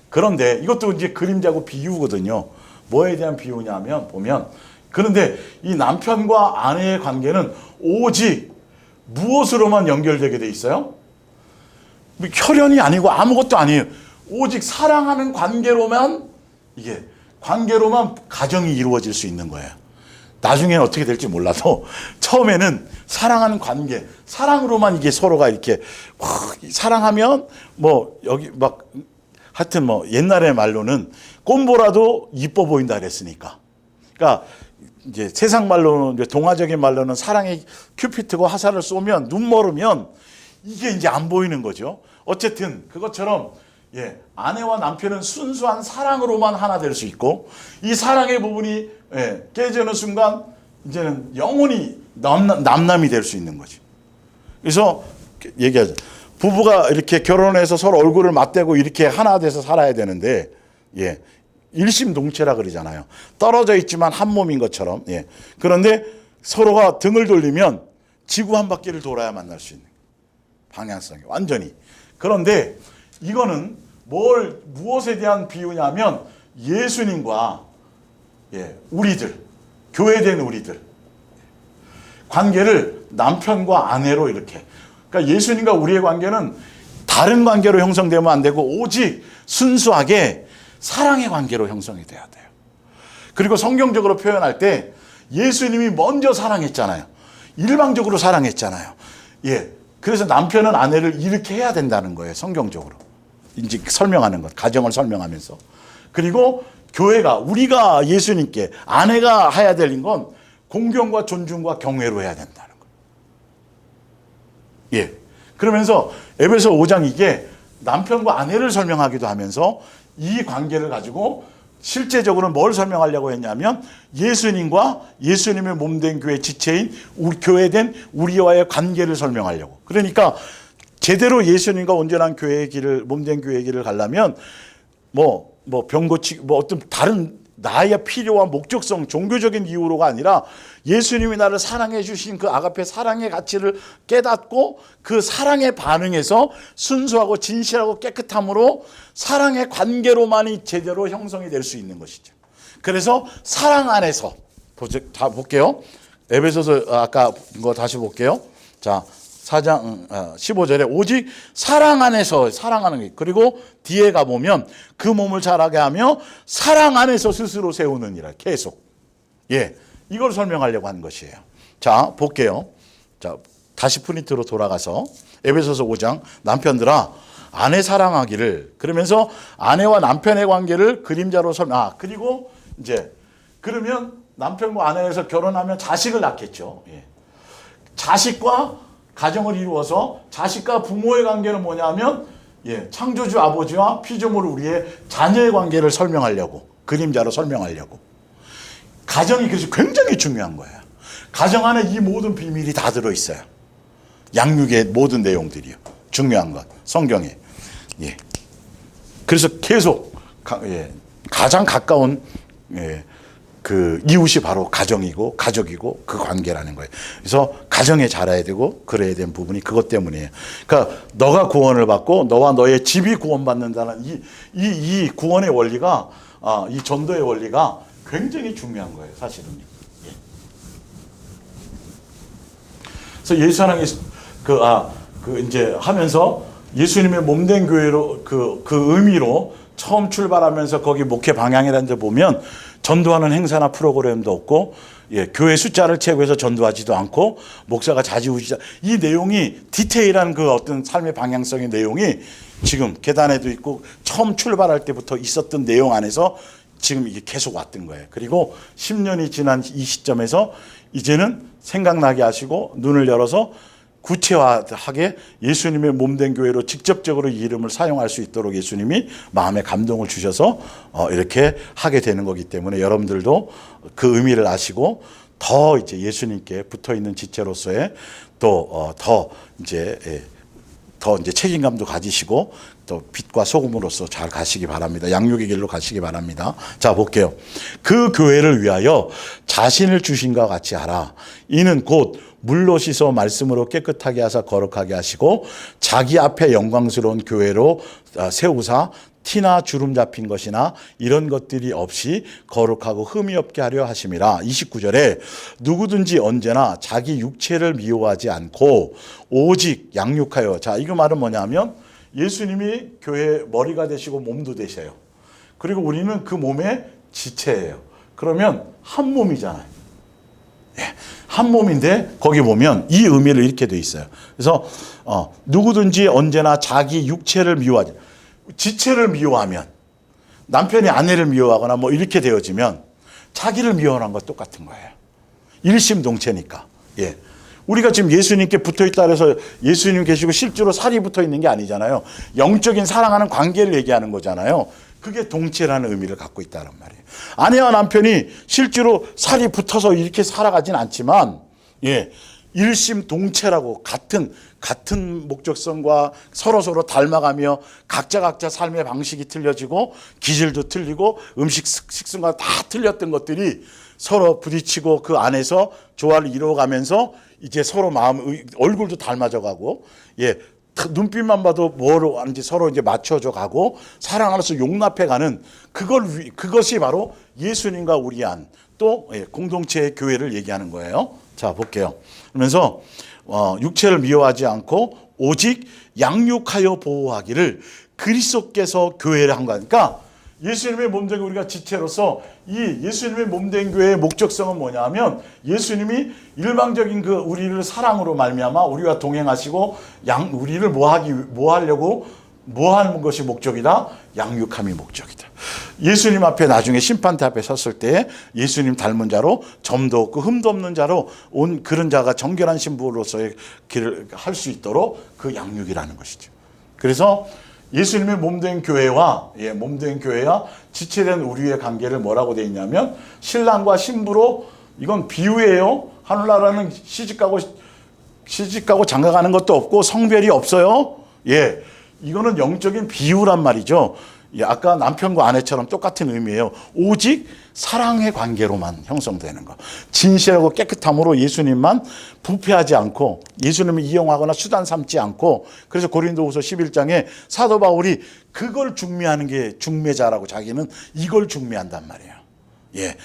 그런데 이것도 이제 그림자고 비유거든요. 뭐에 대한 비유냐면 보면 그런데 이 남편과 아내의 관계는 오직 무엇으로만 연결되게 돼 있어요? 혈연이 아니고 아무것도 아니에요. 오직 사랑하는 관계로만 가정이 이루어질 수 있는 거예요. 나중에는 어떻게 될지 몰라도 처음에는 사랑하는 관계, 사랑으로만 이게 서로가 이렇게 사랑하면 뭐 여기 막 하여튼 뭐 옛날의 말로는 꼼보라도 이뻐 보인다 그랬으니까. 그러니까 이제 세상 말로는 이제 동화적인 말로는 사랑의 큐피트고 화살을 쏘면 눈 멀으면 이게 이제 안 보이는 거죠. 어쨌든 그것처럼 아내와 남편은 순수한 사랑으로만 하나 될 수 있고 이 사랑의 부분이 깨지는 순간 이제는 영원히 남남이 될 수 있는 거죠. 그래서 얘기하죠. 부부가 이렇게 결혼해서 서로 얼굴을 맞대고 이렇게 하나 돼서 살아야 되는데 일심동체라 그러잖아요. 떨어져 있지만 한 몸인 것처럼. 그런데 서로가 등을 돌리면 지구 한 바퀴를 돌아야 만날 수 있는 방향성이 완전히. 그런데 이거는 무엇에 대한 비유냐면 예수님과 우리들, 교회된 우리들 관계를 남편과 아내로 이렇게. 그러니까 예수님과 우리의 관계는 다른 관계로 형성되면 안 되고 오직 순수하게 사랑의 관계로 형성이 돼야 돼요. 그리고 성경적으로 표현할 때 예수님이 먼저 사랑했잖아요. 일방적으로 사랑했잖아요. 그래서 남편은 아내를 이렇게 해야 된다는 거예요. 성경적으로. 이제 설명하는 것, 가정을 설명하면서. 그리고 교회가, 우리가 예수님께 아내가 해야 될 건 공경과 존중과 경외로 해야 된다는 거예요. 그러면서 에베소 5장 이게 남편과 아내를 설명하기도 하면서 이 관계를 가지고 실제적으로는 뭘 설명하려고 했냐면 예수님과 예수님의 몸된 교회 지체인 우리 교회된 우리와의 관계를 설명하려고. 그러니까 제대로 예수님과 온전한 교회의 길을, 몸된 교회의 길을 가려면 병 고치, 어떤 다른 나의 필요와 목적성, 종교적인 이유로가 아니라 예수님이 나를 사랑해 주신 그 아가페 사랑의 가치를 깨닫고 그 사랑에 반응해서 순수하고 진실하고 깨끗함으로 사랑의 관계로만이 제대로 형성이 될 수 있는 것이죠. 그래서 사랑 안에서 다 볼게요. 에베소서 아까 거 다시 볼게요. 자, 4장 15절에 오직 사랑 안에서 사랑하는 게, 그리고 뒤에 가보면 그 몸을 자라게 하며 사랑 안에서 스스로 세우느니라. 계속 이걸 설명하려고 하는 것이에요. 자, 볼게요. 자, 다시 프린트로 돌아가서 에베소서 5장 남편들아 아내 사랑하기를, 그러면서 아내와 남편의 관계를 그림자로 그리고 이제 그러면 남편과 아내에서 결혼하면 자식을 낳겠죠. 자식과 가정을 이루어서 자식과 부모의 관계는 뭐냐면 창조주 아버지와 피조물 우리의 자녀의 관계를 설명하려고, 그림자로 설명하려고. 가정이 그래서 굉장히 중요한 거예요. 가정 안에 이 모든 비밀이 다 들어있어요. 양육의 모든 내용들이요. 중요한 것 성경에. 그래서 계속 가장 가까운 그 이웃이 바로 가정이고 가족이고 그 관계라는 거예요. 그래서 가정에 잘해야 되고 그래야 되는 부분이 그것 때문이에요. 그러니까 너가 구원을 받고 너와 너의 집이 구원받는다는 이 구원의 원리가 이 전도의 원리가 굉장히 중요한 거예요, 사실은. 예. 그래서 예수 사랑이 이제 하면서 예수님의 몸된 교회로 그 의미로 처음 출발하면서 거기 목회 방향이라는 데 보면 전도하는 행사나 프로그램도 없고, 예, 교회 숫자를 채우해서 전도하지도 않고, 목사가 자지우지, 이 내용이 디테일한 그 어떤 삶의 방향성의 내용이 지금 계단에도 있고 처음 출발할 때부터 있었던 내용 안에서 지금 이게 계속 왔던 거예요. 그리고 10년이 지난 이 시점에서 이제는 생각나게 하시고 눈을 열어서 구체화하게 예수님의 몸된 교회로 직접적으로 이 이름을 사용할 수 있도록 예수님이 마음에 감동을 주셔서 이렇게 하게 되는 거기 때문에 여러분들도 그 의미를 아시고 더 이제 예수님께 붙어 있는 지체로서의 또 더 이제 책임감도 가지시고 또 빛과 소금으로서 잘 가시기 바랍니다. 양육의 길로 가시기 바랍니다. 자, 볼게요. 그 교회를 위하여 자신을 주신 것 같이 하라. 이는 곧 물로 씻어 말씀으로 깨끗하게 하사 거룩하게 하시고 자기 앞에 영광스러운 교회로 세우사 티나 주름 잡힌 것이나 이런 것들이 없이 거룩하고 흠이 없게 하려 하심이라. 29절에 누구든지 언제나 자기 육체를 미워하지 않고 오직 양육하여. 자, 이거 말은 뭐냐면 예수님이 교회의 머리가 되시고 몸도 되셔요. 그리고 우리는 그 몸의 지체예요. 그러면 한 몸이잖아요. 예, 한 몸인데 거기 보면 이 의미를 이렇게 돼 있어요. 그래서 누구든지 언제나 자기 육체를 미워하지, 지체를 미워하면 남편이 아내를 미워하거나 뭐 이렇게 되어지면 자기를 미워하는 것 똑같은 거예요. 일심동체니까. 예. 우리가 지금 예수님께 붙어 있다 그래서 예수님 계시고 실제로 살이 붙어 있는 게 아니잖아요. 영적인 사랑하는 관계를 얘기하는 거잖아요. 그게 동체라는 의미를 갖고 있다는 말이에요. 아내와 남편이 실제로 살이 붙어서 이렇게 살아가진 않지만, 예, 일심동체라고 같은 목적성과 서로 닮아가며 각자 삶의 방식이 틀려지고 기질도 틀리고 음식 식습관 다 틀렸던 것들이 서로 부딪히고 그 안에서 조화를 이루어가면서 이제 서로 얼굴도 닮아져가고, 예, 눈빛만 봐도 뭐로 하는지 서로 이제 맞춰져 가고 사랑 안에서 용납해가는 그것이 바로 예수님과 우리 안 또 공동체의 교회를 얘기하는 거예요. 자, 볼게요. 그러면서 육체를 미워하지 않고 오직 양육하여 보호하기를 그리스도께서 교회를 한 거니까 예수님의 몸된 교회 우리가 지체로서 이 예수님의 몸된 교회의 목적성은 뭐냐면 예수님이 일방적인 그 우리를 사랑으로 말미암아 우리와 동행하시고 우리를 뭐 하는 것이 목적이다? 양육함이 목적이다. 예수님 앞에 나중에 심판대 앞에 섰을 때 예수님 닮은 자로 점도 없고 흠도 없는 자로 온 그런 자가 정결한 신부로서의 길을 할 수 있도록 그 양육이라는 것이죠. 그래서 예수님의 몸된 교회와 지체된 우리의 관계를 뭐라고 되어 있냐면 신랑과 신부로, 이건 비유예요. 하늘나라는 시집가고 장가가는 것도 없고 성별이 없어요. 예, 이거는 영적인 비유란 말이죠. 예, 아까 남편과 아내처럼 똑같은 의미예요. 오직 사랑의 관계로만 형성되는 거. 진실하고 깨끗함으로 예수님만 부패하지 않고 예수님을 이용하거나 수단 삼지 않고, 그래서 고린도후서 11장에 사도 바울이 그걸 중매하는 게 중매자라고, 자기는 이걸 중매한단 말이에요. 예,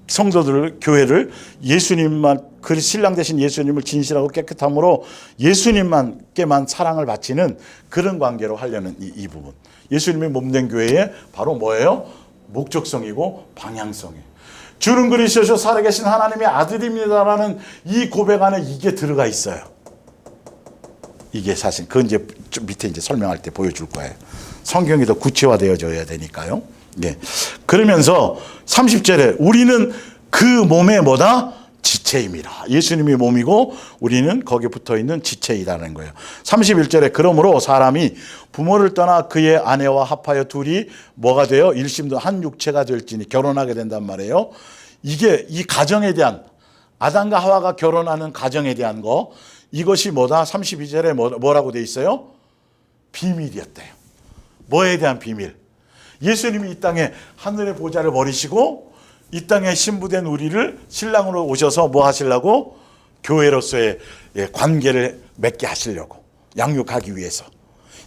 성도들 교회를 예수님만, 그 신랑 되신 예수님을 진실하고 깨끗함으로 예수님만께만 사랑을 바치는 그런 관계로 하려는 이 부분. 예수님의 몸된 교회의 바로 뭐예요? 목적성이고 방향성이에요. 주는 그리스도시요 살아계신 하나님의 아들입니다라는 이 고백 안에 이게 들어가 있어요. 이게 사실 그 이제 좀 밑에 이제 설명할 때 보여줄 거예요. 성경이 더 구체화되어져야 되니까요. 네. 그러면서 30절에 우리는 그 몸의 뭐다? 지체입니다. 예수님이 몸이고 우리는 거기에 붙어 있는 지체이라는 거예요. 31절에 그러므로 사람이 부모를 떠나 그의 아내와 합하여 둘이 뭐가 돼요? 일심도 한 육체가 될지니, 결혼하게 된단 말이에요. 이게 이 가정에 대한, 아담과 하와가 결혼하는 가정에 대한 거, 이것이 뭐다? 32절에 뭐라고 돼 있어요? 비밀이었대요. 뭐에 대한 비밀? 예수님이 이 땅에 하늘의 보좌를 버리시고 이 땅에 신부된 우리를 신랑으로 오셔서 뭐 하시려고? 교회로서의 관계를 맺게 하시려고, 양육하기 위해서.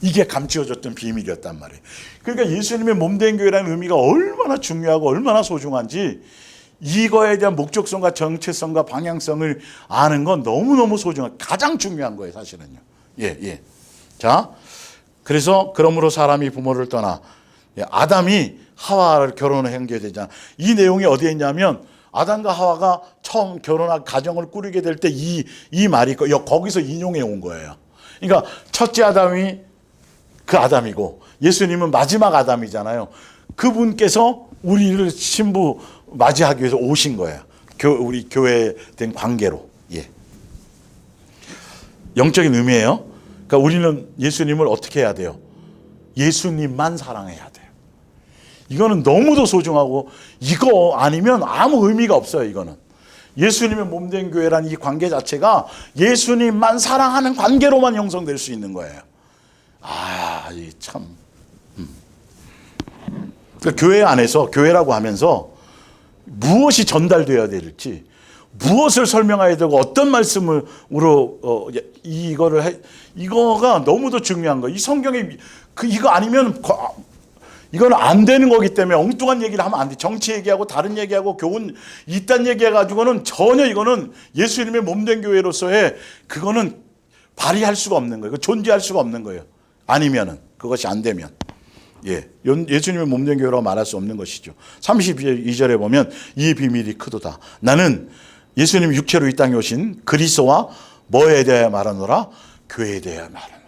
이게 감추어졌던 비밀이었단 말이에요. 그러니까 예수님의 몸된 교회라는 의미가 얼마나 중요하고 얼마나 소중한지, 이거에 대한 목적성과 정체성과 방향성을 아는 건 너무너무 소중한, 가장 중요한 거예요, 사실은요. 자, 그래서 그러므로 사람이 부모를 떠나, 아담이 하와를 결혼을 한 게 되잖아. 이 내용이 어디에 있냐면, 아담과 하와가 처음 결혼하고 가정을 꾸리게 될 때 이 말이 거기서 인용해 온 거예요. 그러니까 첫째 아담이 그 아담이고, 예수님은 마지막 아담이잖아요. 그분께서 우리를 신부 맞이하기 위해서 오신 거예요. 우리 교회에 된 관계로. 영적인 의미예요. 그러니까 우리는 예수님을 어떻게 해야 돼요? 예수님만 사랑해야 돼요. 이거는 너무도 소중하고, 이거 아니면 아무 의미가 없어요. 이거는 예수님의 몸된 교회란 이 관계 자체가 예수님만 사랑하는 관계로만 형성될 수 있는 거예요. 이 참. 그러니까 교회 안에서, 교회라고 하면서 무엇이 전달되어야 될지, 무엇을 설명해야 되고, 어떤 말씀으로 이거가 너무도 중요한 거예요. 이 성경에 이거 아니면 이건 안 되는 거기 때문에 엉뚱한 얘기를 하면 안 돼. 정치 얘기하고 다른 얘기하고 교훈 이딴 얘기해가지고는 전혀 이거는 예수님의 몸된 교회로서의 그거는 발휘할 수가 없는 거예요. 존재할 수가 없는 거예요. 아니면은, 그것이 안 되면. 예수님의 몸된 교회라고 말할 수 없는 것이죠. 32절에 보면 이 비밀이 크도다. 나는 예수님 육체로 이 땅에 오신 그리스도와 뭐에 대하여 말하노라? 교회에 대하여 말하노라.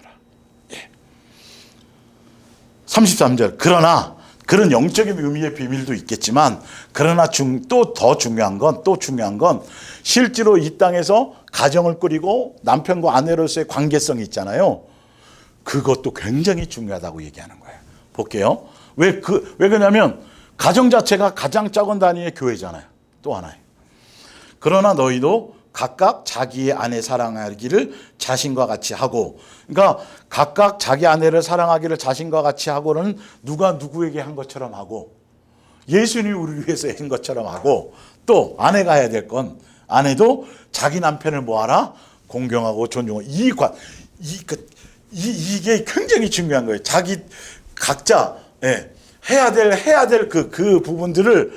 33절. 그러나, 그런 영적인 의미의 비밀도 있겠지만, 그러나 또 중요한 건 실제로 이 땅에서 가정을 꾸리고 남편과 아내로서의 관계성이 있잖아요. 그것도 굉장히 중요하다고 얘기하는 거예요. 볼게요. 왜 그러냐면 가정 자체가 가장 작은 단위의 교회잖아요. 또 하나예요. 그러나 너희도 각각 자기의 아내 사랑하기를 자신과 같이 하고, 그러니까 각각 자기 아내를 사랑하기를 자신과 같이 하고는 누가 누구에게 한 것처럼 하고, 예수님이 우리를 위해서 한 것처럼 하고, 또 아내가 해야 될 건, 아내도 자기 남편을 뭐하라? 공경하고 존중하고. 이게 굉장히 중요한 거예요. 각자 해야 될 그 부분들을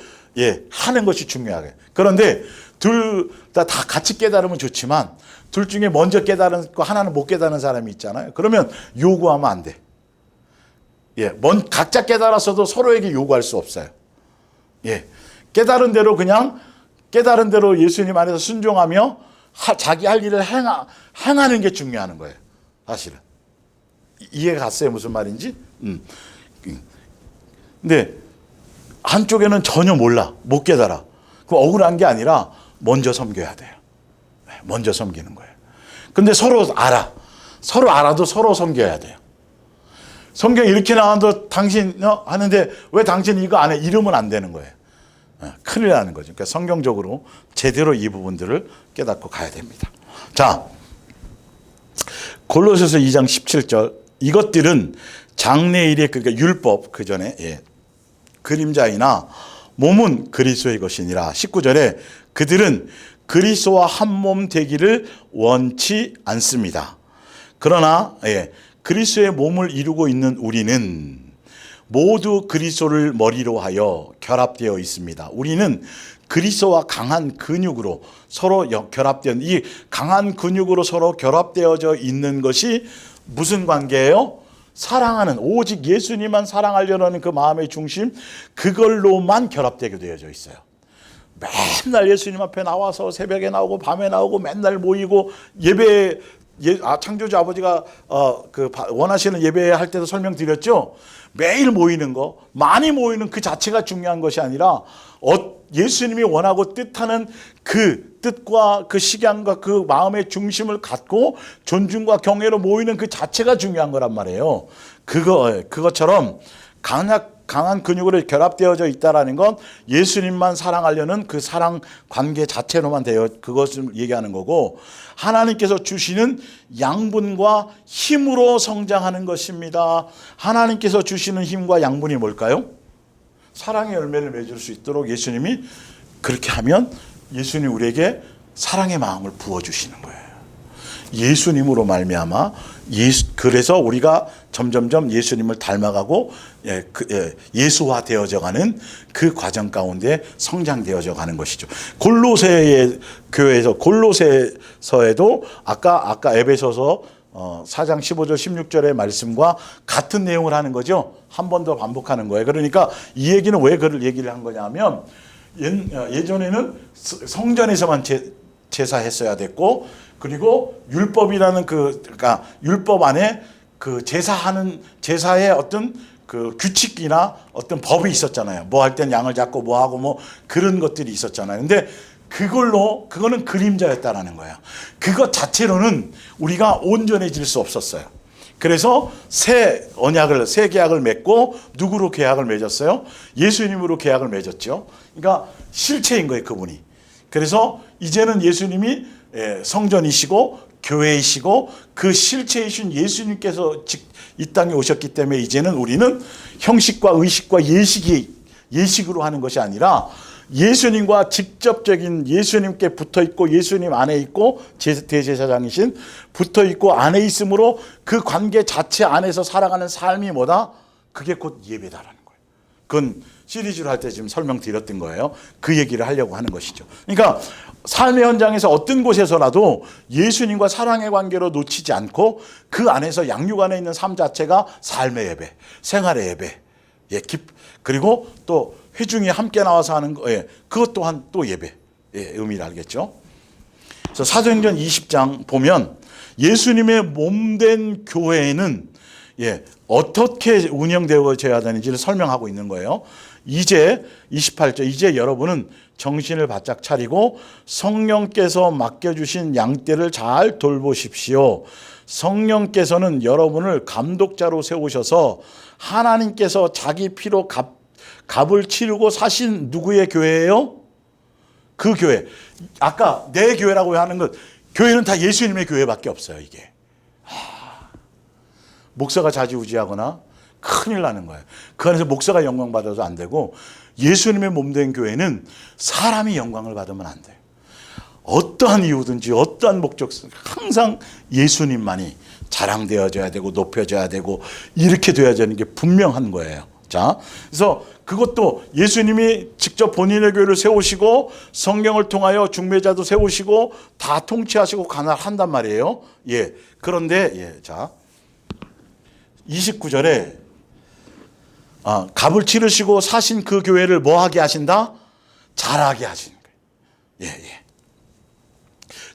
하는 것이 중요하게. 그런데 둘 다 같이 깨달으면 좋지만, 둘 중에 먼저 깨달은 거 하나는 못 깨달은 사람이 있잖아요. 그러면 요구하면 안 돼. 각자 깨달았어도 서로에게 요구할 수 없어요. 깨달은 대로 예수님 안에서 순종하며 자기 할 일을 행하는 게 중요한 거예요. 사실은. 이해가 갔어요? 무슨 말인지? 근데 한쪽에는 전혀 몰라. 못 깨달아. 그럼 억울한 게 아니라 먼저 섬겨야 돼요. 먼저 섬기는 거예요. 근데 서로 알아도 서로 섬겨야 돼요. 성경 이렇게 나와도 당신 하는데 왜 당신 이거 안 해? 이러면 안 되는 거예요. 큰일 나는 거죠. 그러니까 성경적으로 제대로 이 부분들을 깨닫고 가야 됩니다. 자, 골로새서 2장 17절. 이것들은 장래일의, 그러니까 율법 그 전에 그림자이나 몸은 그리스도의 것이니라. 19절에 그들은 그리스도와 한 몸 되기를 원치 않습니다. 그러나 그리스도의 몸을 이루고 있는 우리는 모두 그리스도를 머리로 하여 결합되어 있습니다. 우리는 그리스도와 강한 근육으로 서로 결합된, 이 강한 근육으로 서로 결합되어져 있는 것이 무슨 관계예요? 사랑하는, 오직 예수님만 사랑하려는 그 마음의 중심, 그걸로만 결합되게 되어져 있어요. 맨날 예수님 앞에 나와서 새벽에 나오고 밤에 나오고 맨날 모이고 창조주 아버지가 원하시는 예배할 때도 설명드렸죠. 매일 모이는 거, 많이 모이는 그 자체가 중요한 것이 아니라 예수님이 원하고 뜻하는 그 뜻과 그 식양과 그 마음의 중심을 갖고 존중과 경외로 모이는 그 자체가 중요한 거란 말이에요. 그것처럼 강한 근육으로 결합되어져 있다라는 건 예수님만 사랑하려는 그 사랑 관계 자체로만 그것을 얘기하는 거고, 하나님께서 주시는 양분과 힘으로 성장하는 것입니다. 하나님께서 주시는 힘과 양분이 뭘까요? 사랑의 열매를 맺을 수 있도록 예수님이 그렇게 하면 예수님이 우리에게 사랑의 마음을 부어주시는 거예요. 예수님으로 말미암아 그래서 우리가 점점점 예수님을 닮아가고 예수화 되어져가는 그 과정 가운데 성장되어져 가는 것이죠. 골로새의 교회에서 골로새서에도 아까 에베소서 4장 15절 16절의 말씀과 같은 내용을 하는 거죠. 한 번 더 반복하는 거예요. 그러니까 이 얘기는 왜 그를 얘기를 한 거냐면 예전에는 성전에서만 제사했어야 됐고, 그리고 율법이라는 그러니까 율법 안에 그 제사의 어떤 그 규칙이나 어떤 법이 있었잖아요. 뭐 할 땐 양을 잡고 뭐 하고 뭐 그런 것들이 있었잖아요. 근데 그거는 그림자였다라는 거예요. 그것 자체로는 우리가 온전해질 수 없었어요. 그래서 새 계약을 맺고 누구로 계약을 맺었어요? 예수님으로 계약을 맺었죠. 그러니까 실체인 거예요, 그분이. 그래서 이제는 예수님이 성전이시고 교회이시고 그 실체이신 예수님께서 이 땅에 오셨기 때문에 이제는 우리는 형식과 의식과 예식으로 하는 것이 아니라 예수님과 직접적인 예수님께 붙어 있고 예수님 안에 있고 대제사장이신 붙어 있고 안에 있으므로 그 관계 자체 안에서 살아가는 삶이 뭐다? 그게 곧 예배다라는 거예요. 그건 시리즈로 할 때 지금 설명드렸던 거예요. 그 얘기를 하려고 하는 것이죠. 그러니까 삶의 현장에서 어떤 곳에서라도 예수님과 사랑의 관계로 놓치지 않고 그 안에서 양육 안에 있는 삶 자체가 삶의 예배, 생활의 예배, 그리고 또 회중이 함께 나와서 하는 거, 그것 또한 또 예배, 의미를 알겠죠. 그래서 사도행전 20장 보면 예수님의 몸된 교회는 어떻게 운영되어져야 되는지를 설명하고 있는 거예요. 이제 28절, 이제 여러분은 정신을 바짝 차리고 성령께서 맡겨주신 양떼를 잘 돌보십시오. 성령께서는 여러분을 감독자로 세우셔서 하나님께서 자기 피로 값을 치르고 사신 누구의 교회예요? 그 교회. 아까 내 교회라고 하는 것, 교회는 다 예수님의 교회밖에 없어요, 이게. 목사가 좌지우지하거나 큰일 나는 거예요. 그 안에서 목사가 영광 받아도 안 되고, 예수님의 몸된 교회는 사람이 영광을 받으면 안 돼요. 어떠한 이유든지 어떠한 목적, 항상 예수님만이 자랑되어져야 되고 높여져야 되고 이렇게 되어야 되는 게 분명한 거예요. 자, 그래서 그것도 예수님이 직접 본인의 교회를 세우시고 성령을 통하여 중매자도 세우시고 다 통치하시고 관할한단 말이에요. 그런데 자 29절에 값을 치르시고 사신 그 교회를 뭐 하게 하신다? 잘하게 하시는 거예요.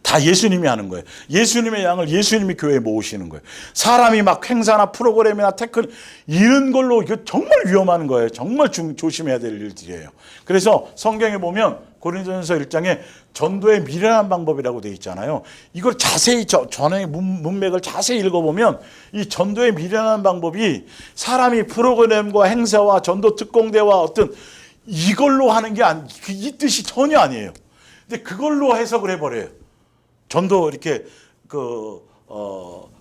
다 예수님이 하는 거예요. 예수님의 양을 예수님이 교회에 모으시는 거예요. 사람이 막 행사나 프로그램이나 테크닉 이런 걸로 이거 정말 위험한 거예요. 정말 조심해야 될 일들이에요. 그래서 성경에 보면 고린도전서 1장에 전도의 미련한 방법이라고 되어 있잖아요. 이걸 자세히 전의 문맥을 자세히 읽어보면 이 전도의 미련한 방법이 사람이 프로그램과 행사와 전도 특공대와 어떤 이걸로 하는 게 이 뜻이 전혀 아니에요. 근데 그걸로 해석을 해버려요. 전도 이렇게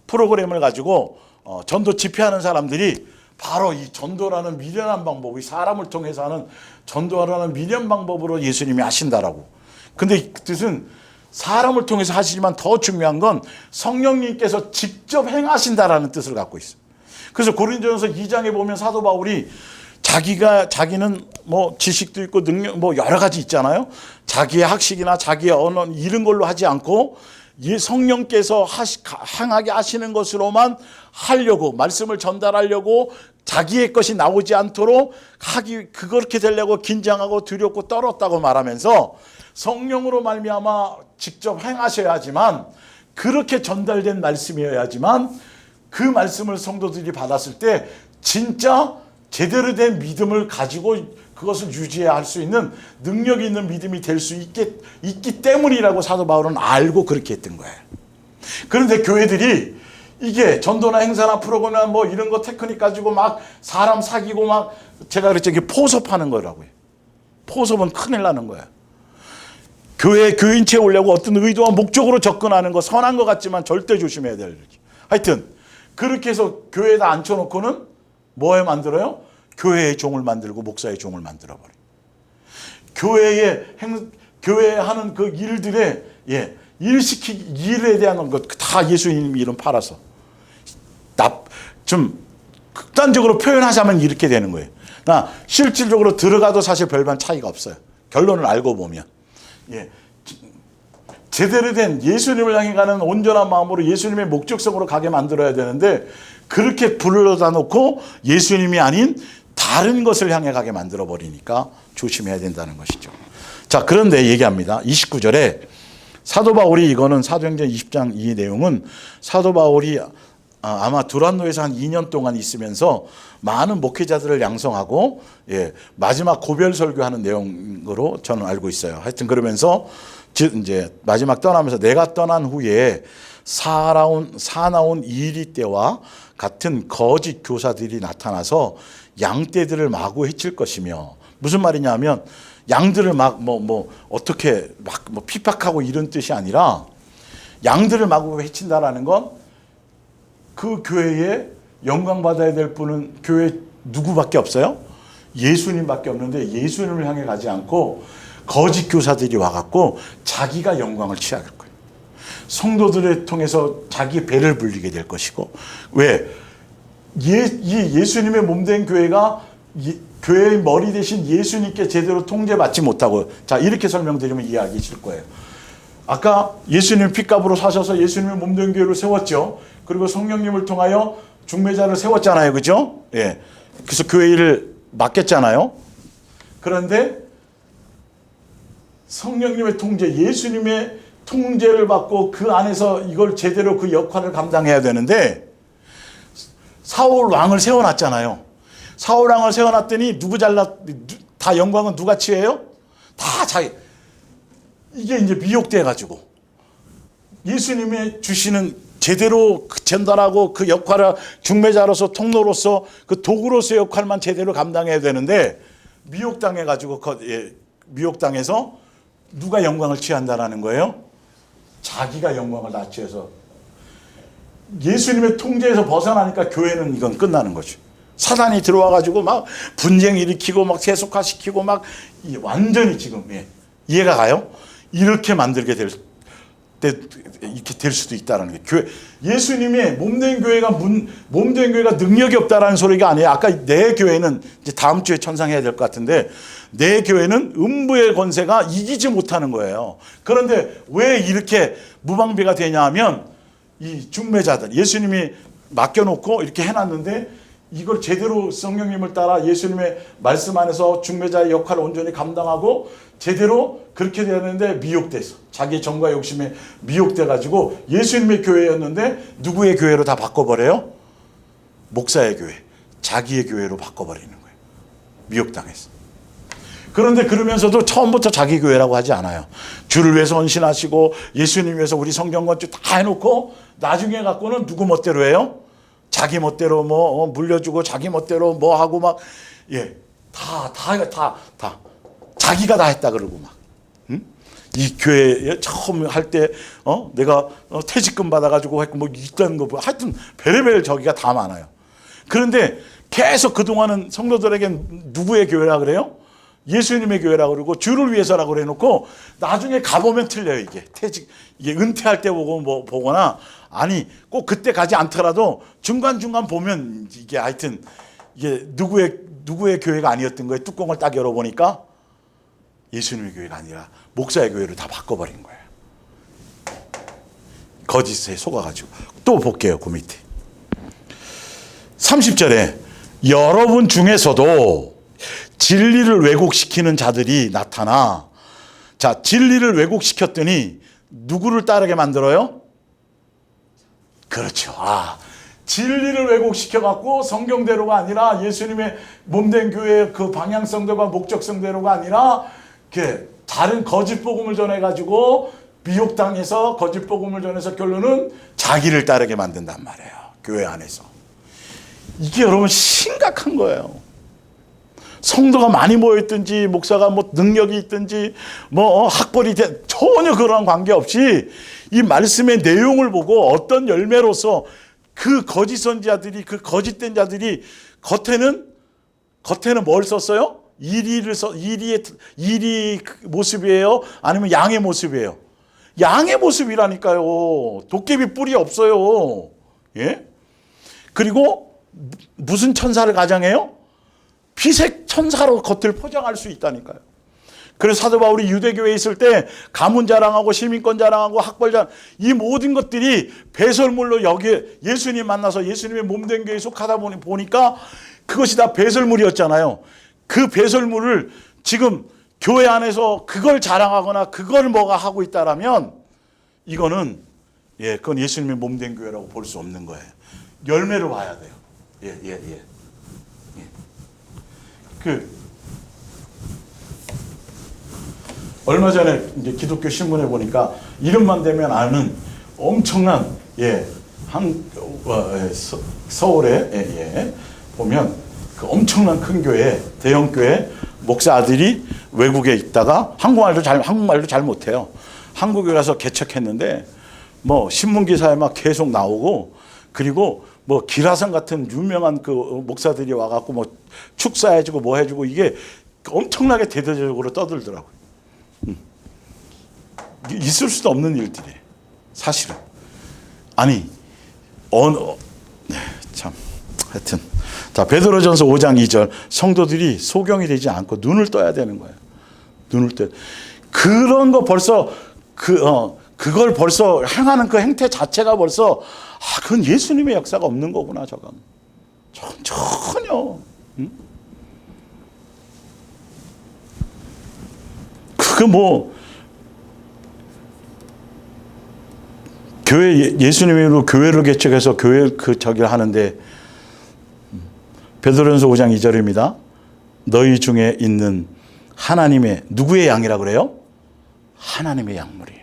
프로그램을 가지고 전도 집회하는 사람들이 바로 이 전도라는 미련한 방법이 사람을 통해서 하는 전도라는 미련 방법으로 예수님이 하신다라고. 근데 이 뜻은 사람을 통해서 하시지만 더 중요한 건 성령님께서 직접 행하신다라는 뜻을 갖고 있어요. 그래서 고린도전서 2장에 보면 사도 바울이 자기는 뭐 지식도 있고 능력 뭐 여러 가지 있잖아요. 자기의 학식이나 자기의 언어 이런 걸로 하지 않고 성령께서 행하게 하시는 것으로만 하려고 말씀을 전달하려고 자기의 것이 나오지 않도록 그렇게 되려고 긴장하고 두렵고 떨었다고 말하면서 성령으로 말미암아 직접 행하셔야지만 그렇게 전달된 말씀이어야지만 그 말씀을 성도들이 받았을 때 진짜 제대로 된 믿음을 가지고 그것을 유지해야 할 수 있는 능력이 있는 믿음이 될 수 있기 때문이라고 사도 바울은 알고 그렇게 했던 거예요. 그런데 교회들이 이게 전도나 행사나 프로그램이나 뭐 이런 거 테크닉 가지고 막 사람 사귀고 막 제가 그랬죠. 이게 포섭하는 거라고요. 포섭은 큰일 나는 거예요. 교인체 오려고 어떤 의도와 목적으로 접근하는 거 선한 것 같지만 절대 조심해야 될 일이죠. 하여튼 그렇게 해서 교회에다 앉혀놓고는 뭐에 만들어요? 교회의 종을 만들고 목사의 종을 만들어 버려. 교회에 하는 그 일들에 일에 대한 것 다 예수님 이름 팔아서 좀 극단적으로 표현하자면 이렇게 되는 거예요. 실질적으로 들어가도 사실 별반 차이가 없어요. 결론을 알고 보면. 제대로 된 예수님을 향해 가는 온전한 마음으로 예수님의 목적성으로 가게 만들어야 되는데 그렇게 불러다 놓고 예수님이 아닌 다른 것을 향해 가게 만들어 버리니까 조심해야 된다는 것이죠. 자, 그런데 얘기합니다. 29절에 사도 바울이, 이거는 사도행전 20장 이 내용은 사도 바울이 아마 두란노에서 한 2년 동안 있으면서 많은 목회자들을 양성하고 마지막 고별 설교하는 내용으로 저는 알고 있어요. 하여튼 그러면서 이제 마지막 떠나면서 내가 떠난 후에 사나운 이리 때와 같은 거짓 교사들이 나타나서 양떼들을 마구 해칠 것이며, 무슨 말이냐면 양들을 어떻게 핍박하고 이런 뜻이 아니라 양들을 마구 해친다라는 건 그 교회에 영광 받아야 될 분은 교회 누구밖에 없어요? 예수님밖에 없는데 예수님을 향해 가지 않고 거짓 교사들이 와갖고 자기가 영광을 취할 거예요. 성도들을 통해서 자기 배를 불리게 될 것이고, 왜? 이 예수님의 몸된 교회가 교회의 머리 대신 예수님께 제대로 통제받지 못하고, 자, 이렇게 설명드리면 이해하기 쉬울 거예요. 아까 예수님 핏값으로 사셔서 예수님의 몸된 교회를 세웠죠. 그리고 성령님을 통하여 중매자를 세웠잖아요. 그죠? 그래서 교회 일을 맡겼잖아요. 그런데 성령님의 통제, 예수님의 통제를 받고 그 안에서 이걸 제대로 그 역할을 감당해야 되는데, 사울 왕을 세워놨잖아요. 사울 왕을 세워놨더니 다 영광은 누가 취해요? 다 자기. 이게 이제 미혹돼가지고 예수님의 주시는 제대로 전달하고 그 역할을 중매자로서 통로로서 그 도구로서의 역할만 제대로 감당해야 되는데 미혹당해가지고 미혹당해서 누가 영광을 취한다라는 거예요? 자기가 영광을 다 취해서 예수님의 통제에서 벗어나니까 교회는 이건 끝나는 거죠. 사단이 들어와가지고 막 분쟁 일으키고 막 세속화시키고 막 완전히 지금 이해가 가요? 이렇게 만들게 이렇게 될 수도 있다는 게, 교회, 예수님의 몸된 교회가 능력이 없다라는 소리가 아니에요. 아까 내 교회는 이제 다음 주에 천상해야 될 것 같은데, 내 교회는 음부의 권세가 이기지 못하는 거예요. 그런데 왜 이렇게 무방비가 되냐 하면 이 중매자들, 예수님이 맡겨놓고 이렇게 해놨는데 이걸 제대로 성령님을 따라 예수님의 말씀 안에서 중매자의 역할을 온전히 감당하고 제대로 그렇게 되었는데 미혹돼서 자기의 정과 욕심에 미혹돼가지고 예수님의 교회였는데 누구의 교회로 다 바꿔버려요? 목사의 교회, 자기의 교회로 바꿔버리는 거예요. 미혹당해서. 그런데 그러면서도 처음부터 자기 교회라고 하지 않아요. 주를 위해서 헌신하시고 예수님 위해서 우리 성경 건축 다 해놓고 나중에 갖고는 누구 멋대로 해요? 자기 멋대로 물려주고 자기 멋대로 하고 막 다 자기가 다 했다 그러고 막, 응? 이 교회 처음 할 때 내가 퇴직금 받아가지고 했고 있다는 거 하여튼 별의별 저기가 다 많아요. 그런데 계속 그동안은 성도들에겐 누구의 교회라 그래요? 예수님의 교회라 그러고 주를 위해서라고 그래놓고 나중에 가보면 틀려요. 이게 은퇴할 때 보거나 아니 꼭 그때 가지 않더라도 중간중간 보면 이게 하여튼 이게 누구의 교회가 아니었던 거예요. 뚜껑을 딱 열어보니까 예수님의 교회가 아니라 목사의 교회로 다 바꿔버린 거예요. 거짓에 속아가지고. 또 볼게요. 그 밑에 30절에 여러분 중에서도 진리를 왜곡시키는 자들이 나타나, 자, 진리를 왜곡시켰더니 누구를 따르게 만들어요? 그렇죠. 진리를 왜곡시켜갖고 성경대로가 아니라 예수님의 몸된 교회의 그 방향성대로가 목적성대로가 아니라 다른 거짓 복음을 전해가지고 미혹당해서 거짓 복음을 전해서 결론은 자기를 따르게 만든단 말이에요. 교회 안에서. 이게 여러분 심각한 거예요. 성도가 많이 모여있든지 목사가 능력이 있든지 학벌이 전혀 그런 관계없이 이 말씀의 내용을 보고 어떤 열매로서 그 거짓 선지자들이, 그 거짓된 자들이 겉에는 겉에는 뭘 썼어요? 이리의 모습이에요? 아니면 양의 모습이에요? 양의 모습이라니까요. 도깨비 뿔이 없어요. 예? 그리고 무슨 천사를 가장해요? 피색 천사로 겉을 포장할 수 있다니까요. 그래서 사도 바울이 유대교회에 있을 때 가문 자랑하고 시민권 자랑하고 학벌 자랑, 이 모든 것들이 배설물로 여기에 예수님 만나서 예수님의 몸된 교회에 속하다 보니까 그것이 다 배설물이었잖아요. 그 배설물을 지금 교회 안에서 그걸 자랑하거나 그걸 뭐가 하고 있다라면 이거는 그건 예수님의 몸된 교회라고 볼 수 없는 거예요. 열매로 봐야 돼요. 얼마 전에 이제 기독교 신문에 보니까 이름만 대면 아는 엄청난 서울에 보면 그 엄청난 큰 교회, 대형 교회 목사 아들이 외국에 있다가 한국말도 잘 못해요. 한국에 가서 개척했는데 뭐 신문 기사에 막 계속 나오고, 그리고 뭐 기라성 같은 유명한 그 목사들이 와갖고 뭐 축사해주고 뭐 해주고, 이게 엄청나게 대대적으로 떠들더라고요. 있을 수도 없는 일들이에요, 사실은. 아니, 참, 하여튼. 자, 베드로전서 5장 2절. 성도들이 소경이 되지 않고 눈을 떠야 되는 거예요. 눈을 떠. 그런 거 벌써, 그걸 벌써 행하는 그 행태 자체가 벌써, 그건 예수님의 역사가 없는 거구나, 저건. 전혀. 그거 뭐, 예수님으로 교회를 개척해서 저기를 하는데, 베드로전서 5장 2절입니다. 너희 중에 있는 하나님의, 누구의 양이라고 그래요? 하나님의 양물이에요.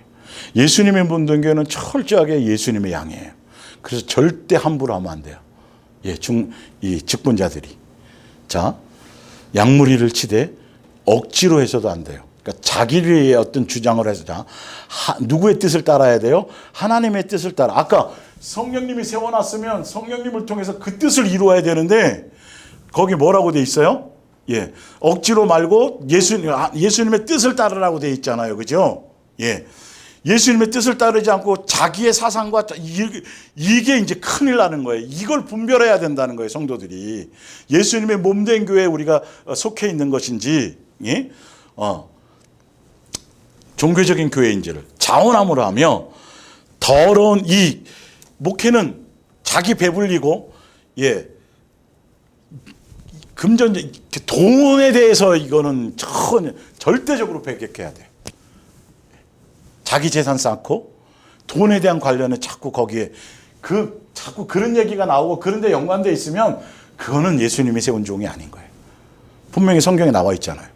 예수님의 몸된 교회는 철저하게 예수님의 양이에요. 그래서 절대 함부로 하면 안 돼요. 이 직분자들이. 자, 양무리를 치되 억지로 해서도 안 돼요. 그러니까 자기의 어떤 주장을 해서, 누구의 뜻을 따라야 돼요? 하나님의 뜻을 따라. 아까 성령님이 세워놨으면 성령님을 통해서 그 뜻을 이루어야 되는데, 거기 뭐라고 돼 있어요? 억지로 말고 예수님의 뜻을 따르라고 돼 있잖아요. 그죠? 예수님의 뜻을 따르지 않고 자기의 사상과, 이게 이제 큰일 나는 거예요. 이걸 분별해야 된다는 거예요, 성도들이. 예수님의 몸된 교회에 우리가 속해 있는 것인지, 종교적인 교회인지를 자원함으로 하며, 더러운 이 목회는 자기 배불리고, 돈에 대해서 이거는 절대적으로 배격해야 돼. 자기 재산 쌓고 돈에 대한 관련은 자꾸 거기에 자꾸 그런 얘기가 나오고 그런 데 연관되어 있으면 그거는 예수님이 세운 종이 아닌 거예요. 분명히 성경에 나와 있잖아요.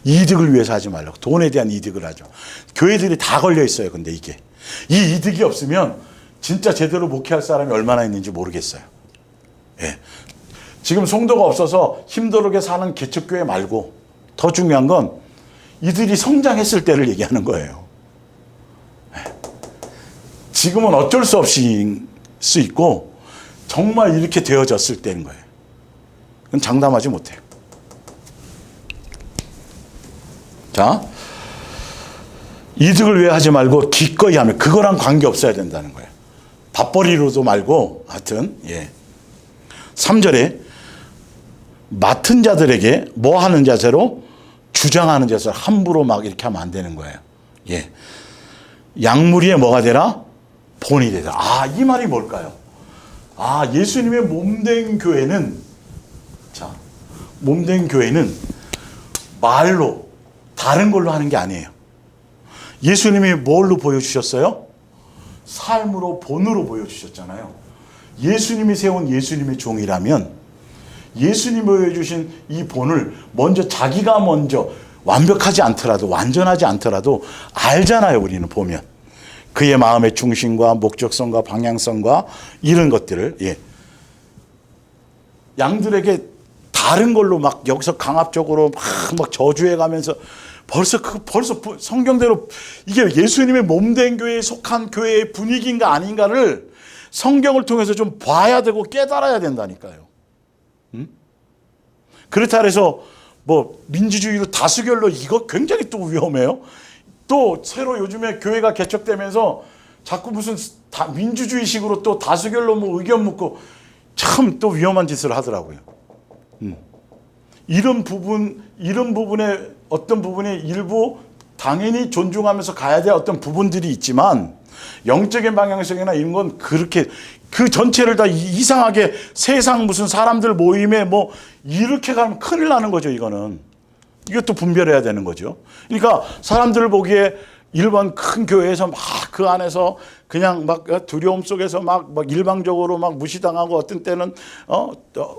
이득을 위해서 하지 말라고. 돈에 대한 이득을 하죠. 교회들이 다 걸려 있어요. 근데 이 이득이 없으면 진짜 제대로 목회할 사람이 얼마나 있는지 모르겠어요. 지금 성도가 없어서 힘들게 사는 개척교회 말고, 더 중요한 건 이들이 성장했을 때를 얘기하는 거예요. 지금은 어쩔 수 없이 수 있고, 정말 이렇게 되어졌을 때인 거예요. 그건 장담하지 못해요. 자, 이득을 위해 하지 말고 기꺼이 하면, 그거랑 관계 없어야 된다는 거예요. 밥벌이로도 말고, 하여튼, 3절에 맡은 자들에게 뭐 하는 자세로? 주장하는 자세로 함부로 막 이렇게 하면 안 되는 거예요. 양무리에 뭐가 되라? 본이 되라. 이 말이 뭘까요? 예수님의 몸된 교회는, 몸된 교회는 말로, 다른 걸로 하는 게 아니에요. 예수님이 뭘로 보여주셨어요? 삶으로, 본으로 보여주셨잖아요. 예수님이 세운 예수님의 종이라면, 예수님이 보여주신 이 본을 자기가 먼저 완벽하지 않더라도, 완전하지 않더라도 알잖아요. 우리는 보면 그의 마음의 중심과 목적성과 방향성과 이런 것들을, 양들에게 다른 걸로 막 여기서 강압적으로 막 저주해 가면서, 벌써 성경대로 이게 예수님의 몸된 교회에 속한 교회의 분위기인가 아닌가를 성경을 통해서 좀 봐야 되고 깨달아야 된다니까요. 그렇다 해서 뭐 민주주의로 다수결로 이거 굉장히 또 위험해요. 또 새로 요즘에 교회가 개척되면서 자꾸 무슨 민주주의식으로 또 다수결로 뭐 의견 묻고 참 또 위험한 짓을 하더라고요. 이런 부분에 어떤 부분에 일부 당연히 존중하면서 가야 될 어떤 부분들이 있지만 영적인 방향성이나 이런 건 그렇게 그 전체를 다 이상하게 세상 무슨 사람들 모임에 뭐 이렇게 가면 큰일 나는 거죠. 이것도 분별해야 되는 거죠. 그러니까 사람들 보기에 일반 큰 교회에서 막 그 안에서 그냥 막 두려움 속에서 막 일방적으로 막 무시당하고 어떤 때는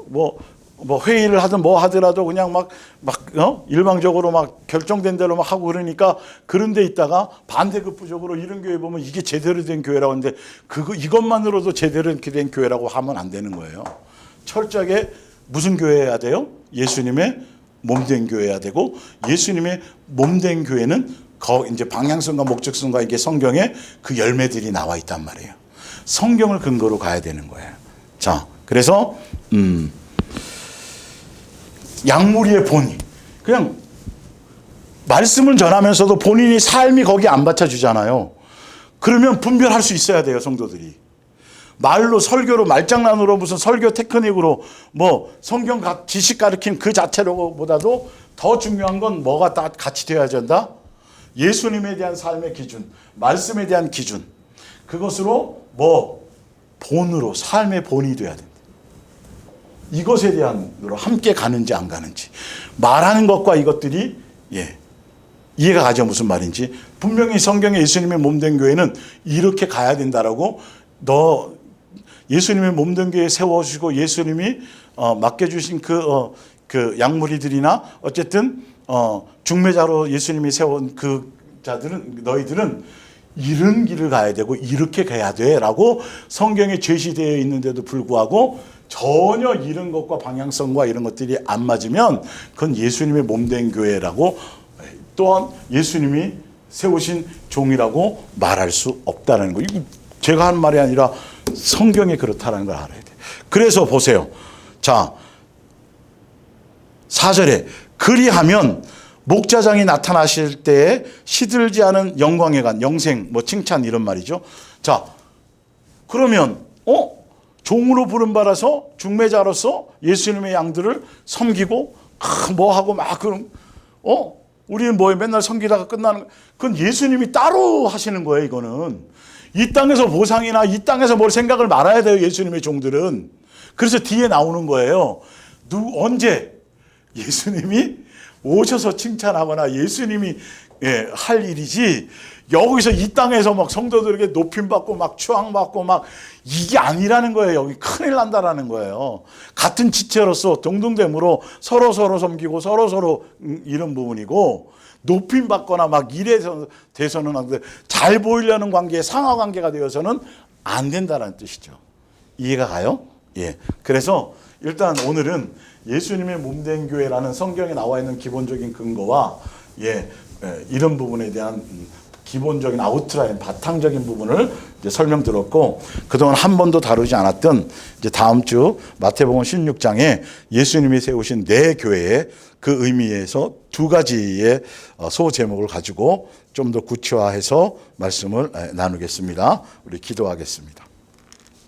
뭐 회의를 하든 뭐 하더라도 그냥 일방적으로 막 결정된 대로 막 하고 그러니까 그런 데 있다가 반대급부적으로 이런 교회 보면 이게 제대로 된 교회라고 하는데 이것만으로도 제대로 된 교회라고 하면 안 되는 거예요. 철저하게 무슨 교회여야 돼요? 예수님의 몸된 교회여야 되고 예수님의 몸된 교회는 이제 방향성과 목적성과 이게 성경에 그 열매들이 나와 있단 말이에요. 성경을 근거로 가야 되는 거예요. 자, 그래서 양무리의 본이 그냥 말씀을 전하면서도 본인이 삶이 거기에 안 받쳐주잖아요. 그러면 분별할 수 있어야 돼요, 성도들이. 말로 설교로 말장난으로 무슨 설교 테크닉으로 뭐 성경 지식 가르친 그 자체로보다도 더 중요한 건 뭐가 다 같이 되어야 된다? 예수님에 대한 삶의 기준, 말씀에 대한 기준, 그것으로 본으로 삶의 본이 돼야 된다. 이것에 대한으로 함께 가는지 안 가는지 말하는 것과 이것들이 이해가 가죠. 무슨 말인지. 분명히 성경에 예수님의 몸된 교회는 이렇게 가야 된다라고 예수님의 몸된 교회 세워주시고 예수님이 맡겨주신 그 양무리들이나 어쨌든 중매자로 예수님이 세운 그 자들은 너희들은 이런 길을 가야 되고 이렇게 가야 돼라고 성경에 제시되어 있는데도 불구하고 전혀 이런 것과 방향성과 이런 것들이 안 맞으면 그건 예수님의 몸된 교회라고 또한 예수님이 세우신 종이라고 말할 수 없다는 거. 이거 제가 하는 말이 아니라 성경에 그렇다는 걸 알아야 돼요. 그래서 보세요. 자, 4절에 그리하면 목자장이 나타나실 때에 시들지 않은 영광에 간 영생 뭐 칭찬 이런 말이죠. 자, 그러면 종으로 부름받아서 중매자로서 예수님의 양들을 섬기고 뭐 하고 막 그럼 우리는 뭐에 맨날 섬기다가 끝나는 그건 예수님이 따로 하시는 거예요. 이거는 이 땅에서 보상이나 이 땅에서 뭘 생각을 말아야 돼요. 예수님의 종들은. 그래서 뒤에 나오는 거예요. 언제 예수님이 오셔서 칭찬하거나 예수님이 할 일이지 여기서 이 땅에서 막 성도들에게 높임받고 막 추앙받고 막 이게 아니라는 거예요. 여기 큰일 난다라는 거예요. 같은 지체로서 동등됨으로 서로 섬기고 서로 이런 부분이고 높임받거나 막 일에 대해서는 잘 보이려는 관계에 상하 관계가 되어서는 안 된다는 뜻이죠. 이해가 가요? 예. 그래서 일단 오늘은 예수님의 몸된 교회라는 성경에 나와 있는 기본적인 근거와 이런 부분에 대한 기본적인 아웃라인, 바탕적인 부분을 이제 설명드렸고 그동안 한 번도 다루지 않았던 이제 다음 주 마태복음 16장에 예수님이 세우신 내 교회의 그 의미에서 두 가지의 소제목을 가지고 좀 더 구체화해서 말씀을 나누겠습니다. 우리 기도하겠습니다.